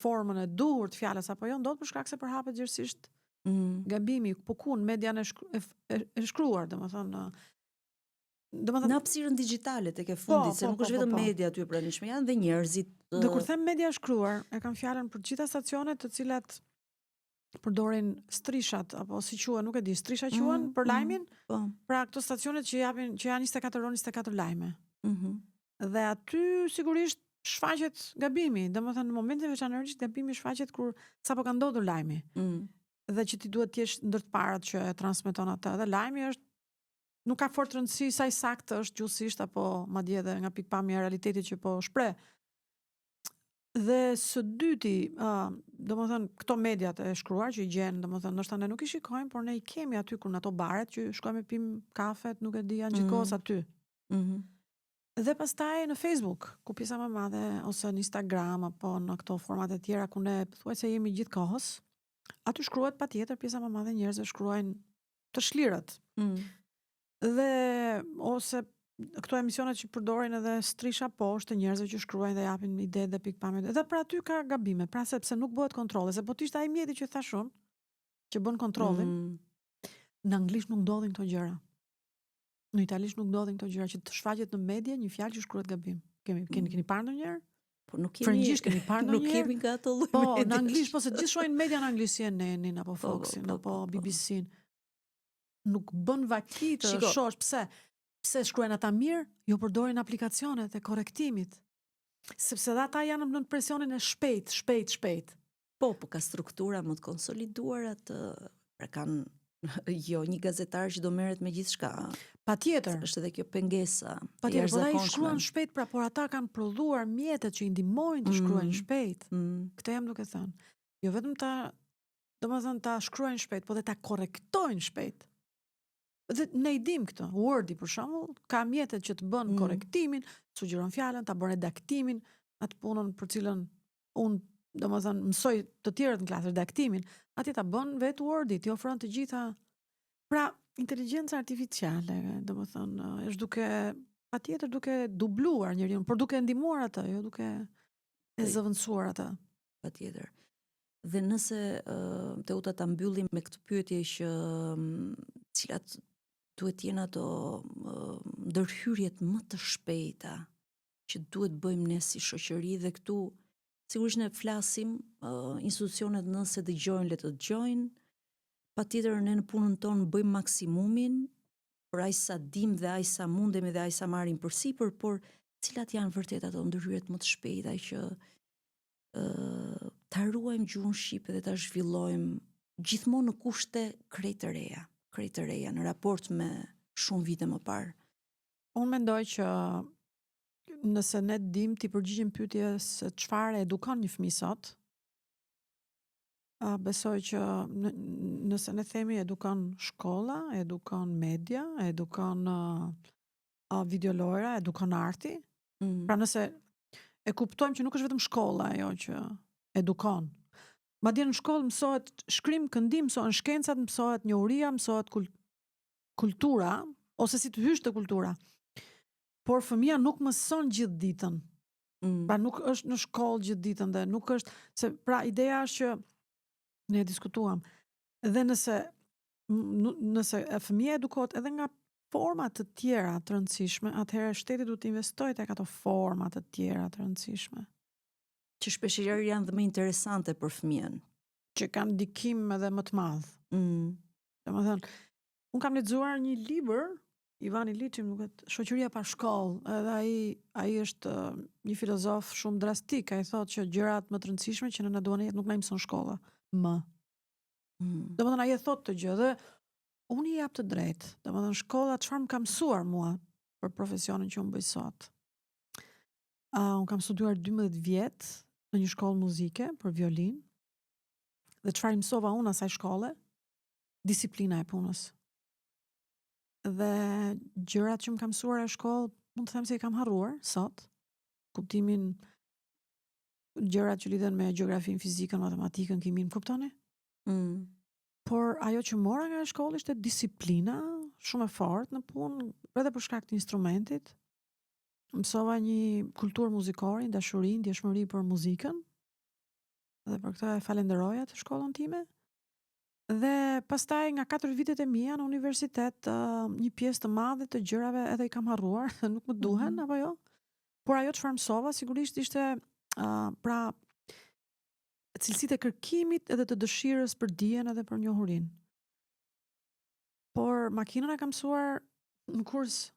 [SPEAKER 2] formën e duhur të fjalës apo jo, ndodh për shkak se përhapet gjithësisht gabimi, po ku në median e shkruar, domethënë
[SPEAKER 1] në hapësirën digjitale tek e fundit, se nuk është vetëm media aty e pranishme, janë dhe njerëzit.
[SPEAKER 2] Dhe kur them media shkruar, e kam fjalën për gjitha stacionet të cilat përdorin strishat, apo si quhen, nuk e di, strisha quhen për lajmin? Pra këto stacionet që janë 24 orë 24 lajme. Dhe aty sigurisht shfaqet gabimi, domethënë në momentin veçanërisht gabimi shfaqet kur sapo ka ndodhur lajmi. Dhe që ti duhet të jesh ndër të parat që e transmeton atë. Dhe lajmi është nuk ka fort rëndësi sa i saktë është gjuhësisht apo madje edhe nga pikpamja e realitetit që po shpreh. Dhe së dyti, domethënë këto mediat e shkruar që i gjen, domethënë ndoshta ne nuk i shikojmë, por ne i kemi aty kur në ato baret që shkojmë pim kafet, nuk e di, janë gjithkohës aty. Dhe pastaj në Facebook, ku pjesa më e madhe, ose në Instagram apo në këto formate të tjera ku ne thuajse jemi gjithkohës, aty shkruhet patjetër, pjesa më e madhe njerëzve shkruajnë të shlirët. Dhe ose këto emisionet që përdorin edhe strisha poshtë, njerëzve që shkruajnë dhe japin ide dhe pikpamje. Edhe pra aty ka gabime, pra sepse nuk bëhet kontrolle, se po të ishte ai mjeti që thashun, që bën kontrollin. Në anglisht nuk ndodhin këto gjëra. Në italisht nuk ndodhin këto gjëra, që të shfaqet në media një fjalë që shkruhet gabim. Keni parë ndonjëherë?
[SPEAKER 1] Po nuk kemi.
[SPEAKER 2] Frëngjisht keni parë ndonjëherë?
[SPEAKER 1] Nuk kemi nga ato lloj.
[SPEAKER 2] Po, në anglisht, po se gjithë shohin media në anglisht, CNN-in apo Foxin apo BBC-n. Nuk bën vaki të shosh. Pse shkruajnë ata mirë, jo përdorin aplikacionet e korrektimit. Sepse dhe ata janë në presionin e shpejt.
[SPEAKER 1] Po ka struktura më të konsoliduar atë, pra kanë jo një gazetar që do merret me gjithçka.
[SPEAKER 2] Patjetër.
[SPEAKER 1] Është edhe kjo pengesa.
[SPEAKER 2] Patjetër, por ai shkruan shpejt, pra por ata kanë prodhuar mjetet që i ndihmojnë të shkruajnë shpejt. Këtë jam duke thënë. Jo vetëm domethënë ta shkruajnë shpejt, por dhe ta korrektojnë shpejt. Dhe ne i dim këtë. Wordi për shembull ka mjetet që të bën korrektimin, sugjeron fjalën, ta bën redaktimin, atë punën për cilën unë domethënë mësoj të tjerët në klasë redaktimin, atje ta bën vetë Wordi, ti ofron të gjitha. Pra, inteligjenca artificiale, domethënë, është patjetër duke dubluar njeriu, por duke ndihmuar atë, jo duke e zëvendësuar atë.
[SPEAKER 1] Patjetër. Dhe nëse Teuta ta mbyllim me këtë pyetje që cilat duhet jenë ato ndërhyrjet më të shpejta që duhet bëjmë ne si shoqëri, dhe këtu sigurisht ne flasim, institucionet nëse dëgjojnë, le të dëgjojnë, patjetër ne në punën tonë bëjmë maksimumin për aq sa dim dhe aq sa mundemi dhe aq sa marrim përsipër, por cilat janë vërtet ato ndërhyrjet më të shpejta që ta ruajmë gjuhën shqipe dhe ta zhvillojmë gjithmonë në kushte krejt të reja në raport me shumë vite më parë.
[SPEAKER 2] Unë mendoj që nëse ne dim t'i përgjigjim pyetjes se çfarë edukon një fëmijë sot, besoj që nëse ne themi edukon shkolla, edukon media, edukon videolojra, edukon arti, pra nëse e kuptojmë që nuk është vetëm shkolla ajo që edukon. Madje në shkollë mësohet shkrim, këndim, mësohen shkencat, mësohet njohuria, mësohet kultura, ose si të hysh te kultura. Por fëmia nuk mëson gjithë ditën. Pra nuk është në shkollë gjithë ditën dhe nuk është se pra ideja është që ne diskutuam. Dhe nëse fëmia edukohet edhe nga forma të tjera të rëndësishme, atëherë shteti duhet të investojë tek ato forma të tjera të rëndësishme.
[SPEAKER 1] Që shpeshherë janë dhe më interesante për fëmijën.
[SPEAKER 2] Që kanë ndikim edhe më të madh. Domethënë, unë kam lexuar një libër, Ivan Iliçi, më duket, Shoqëria pa shkollë, edhe ai është një filozof shumë drastik, ai thotë që gjërat më të rëndësishme që ne duan jetë nuk na mëson shkolla. Domethënë ai e thotë të gjë dhe unë i jap të drejtë. Domethënë shkolla çfarë më ka mësuar mua për profesionin që unë bëj sot. Unë kam studiuar 12 vjet në një shkollë muzike për violin. Dhe çfarë mësova unë asaj shkolle? Disiplina e punës. Dhe gjërat që më ka mësuar e shkollë, mund të them se i kam harruar sot. Kuptimin gjërat që lidhen me gjeografin, fizikën, matematikën, kimin, kuptoni? Por ajo që mora nga shkolla ishte disiplina shumë e fortë në punë, edhe për shkak të instrumentit. Mësova një kulturë muzikore, dashuri, ndjeshmëri për muzikën. Dhe për këtë e falenderoj atë shkollën time. Dhe pastaj nga 4 vitet e mia në universitet, një pjesë të madhe të gjërave edhe i kam harruar, nuk më duhen apo jo. Por ajo çfarë mësova sigurisht ishte pra cilësitë e kërkimit edhe të dëshirës për dijen edhe për njohurinë. Por makinën e kam mësuar në kurs,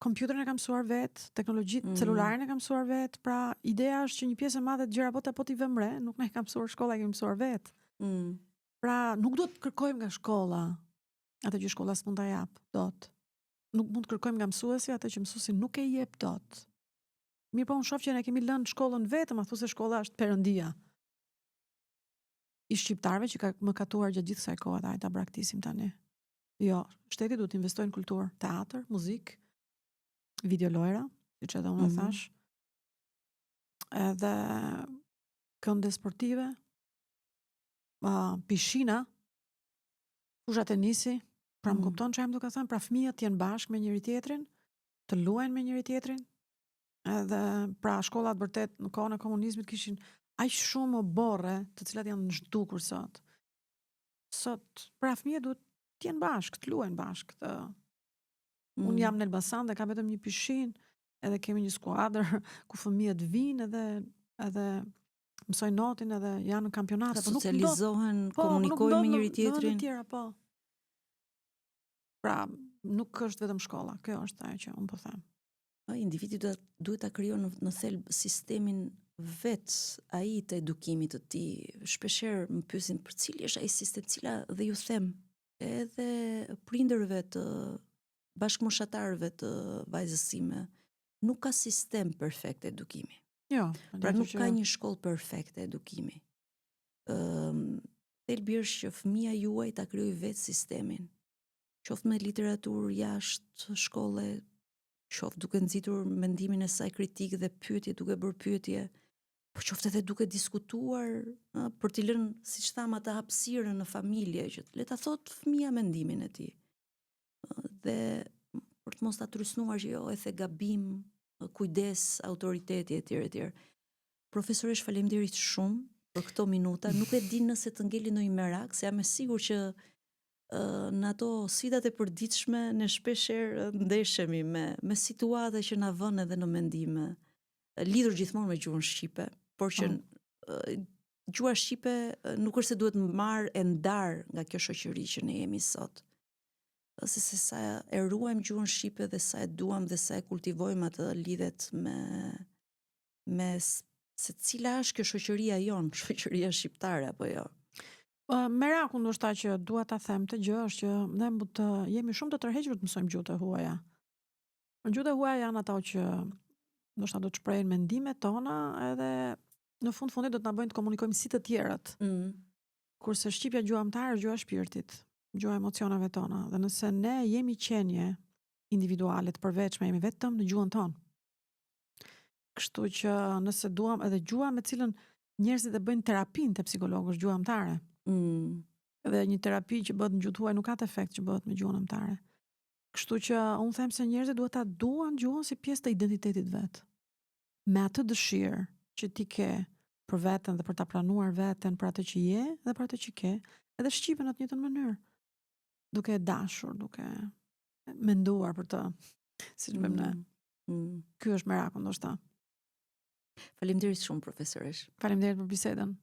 [SPEAKER 2] kompjuterin e kam mësuar vet, teknologjitë, celularin e kam mësuar vet, pra ideja është që një pjesë e madhe të gjëra apo ti vëmre, nuk na e kam mësuar shkolla, e kemi mësuar vet. Pra nuk do të kërkojmë nga shkolla atë që shkolla s'mund ta jap dot. Nuk mund të kërkojmë nga mësuesi atë që mësuesi nuk e jep dot. Mirë, po unë shoh që ne kemi lënë shkollën vetëm, a thosë shkolla është perëndia. I shqiptarëve që më katuar gjatë gjithë kësaj kohe, ta braktisim tani. Jo, shteti duhet të investojë në kulturë, teatr, muzikë, videolojra, siç edhe unë thash. Edhe kënde sportive, pishina, fusha tenisi, pra më kupton çfarë më duhet të them, pra fëmijët të jenë bashkë me njëri tjetrin, të luajnë me njëri tjetrin. Edhe pra shkollat vërtet në kohën e komunizmit kishin aq shumë borre, të cilat janë zhdukur sot. Sot pra fëmijët duhet të jenë bashkë, të luajnë bashkë. Unë jam në Elbasan dhe ka vetëm një pishinë, edhe kemi një skuadër ku fëmijët vinë edhe mësojnë notin edhe janë në kampionate, po nuk
[SPEAKER 1] socializohen, komunikojnë me njëri tjetrin.
[SPEAKER 2] Tjera, po. Pra nuk është vetëm shkolla, kjo është ajo që unë po them.
[SPEAKER 1] Individi duhet ta krijon në thelb sistemin vet ai të edukimit të tij. Shpeshherë më pyesin për cili është ai sistem, cila dhe ju them edhe prindërve të bashkëmoshatarëve të vajzës sime, nuk ka sistem perfekt edukimi.
[SPEAKER 2] Jo,
[SPEAKER 1] pra nuk ka një shkollë perfekte edukimi. Thelbi është që fëmia juaj ta krijojë vet sistemin. Qoftë me literaturë jashtë shkolle, qoftë duke nxitur mendimin e saj kritik dhe pyetje duke bërë pyetje, por qoftë edhe duke diskutuar për t'i lënë, siç tham, atë hapësirën në familje, që le ta thotë fëmia mendimin e tij. Dhe për të mos ta trysnuar që jo e the gabim, kujdes, autoriteti etj etj. Profesoresh, faleminderit shumë për këto minuta. Nuk e di nëse të ngeli ndonjë merak, se jam e sigurt që në ato sfidat e përditshme ne shpeshherë ndeshemi me situata që na vënë edhe në mendime, lidhur gjithmonë me gjuhën shqipe, por që gjuha shqipe nuk është se duhet marrë e ndar nga kjo shoqëri që ne jemi sot. Se sa e ruajmë gjuhën shqipe dhe sa e duam dhe sa e kultivojmë atë lidhet me se cila është kjo shoqëria jonë, shoqëria shqiptare apo jo.
[SPEAKER 2] Meraku ndoshta që dua ta them të gjë është që ne mund të jemi shumë të tërhequr të mësojmë gjuhët e huaja. Gjuhët e huaja janë ato që ndoshta do të shprehin mendimet tona edhe në fundit do të na bëjnë të komunikojmë si të tjerët. Kurse shqipja gjuhamtare është gjuha e shpirtit, gjuha e emocioneve tona. Dhe nëse ne jemi qenie individuale të përveçme, jemi vetëm në gjuhën tonë. Kështu që nëse duam edhe gjuha me cilën njerëzit e bëjnë terapinë te psikologu është gjuhamtare. Dhe një terapi që bëhet në gjuhë tuaj nuk ka të efekt që bëhet me gjuhën anëtare. Kështu që unë them se njerëzit duhet ta duan gjuhën si pjesë të identitetit vet. Me atë dëshirë që ti ke për veten dhe për ta pranuar veten për atë që je dhe për atë që ke, edhe shqipen në të njëjtën mënyrë. Duke e dashur, duke menduar për të, siç bëjmë ne. Ky është meraku ndoshta.
[SPEAKER 1] Faleminderit shumë profesoresh.
[SPEAKER 2] Faleminderit për bisedën.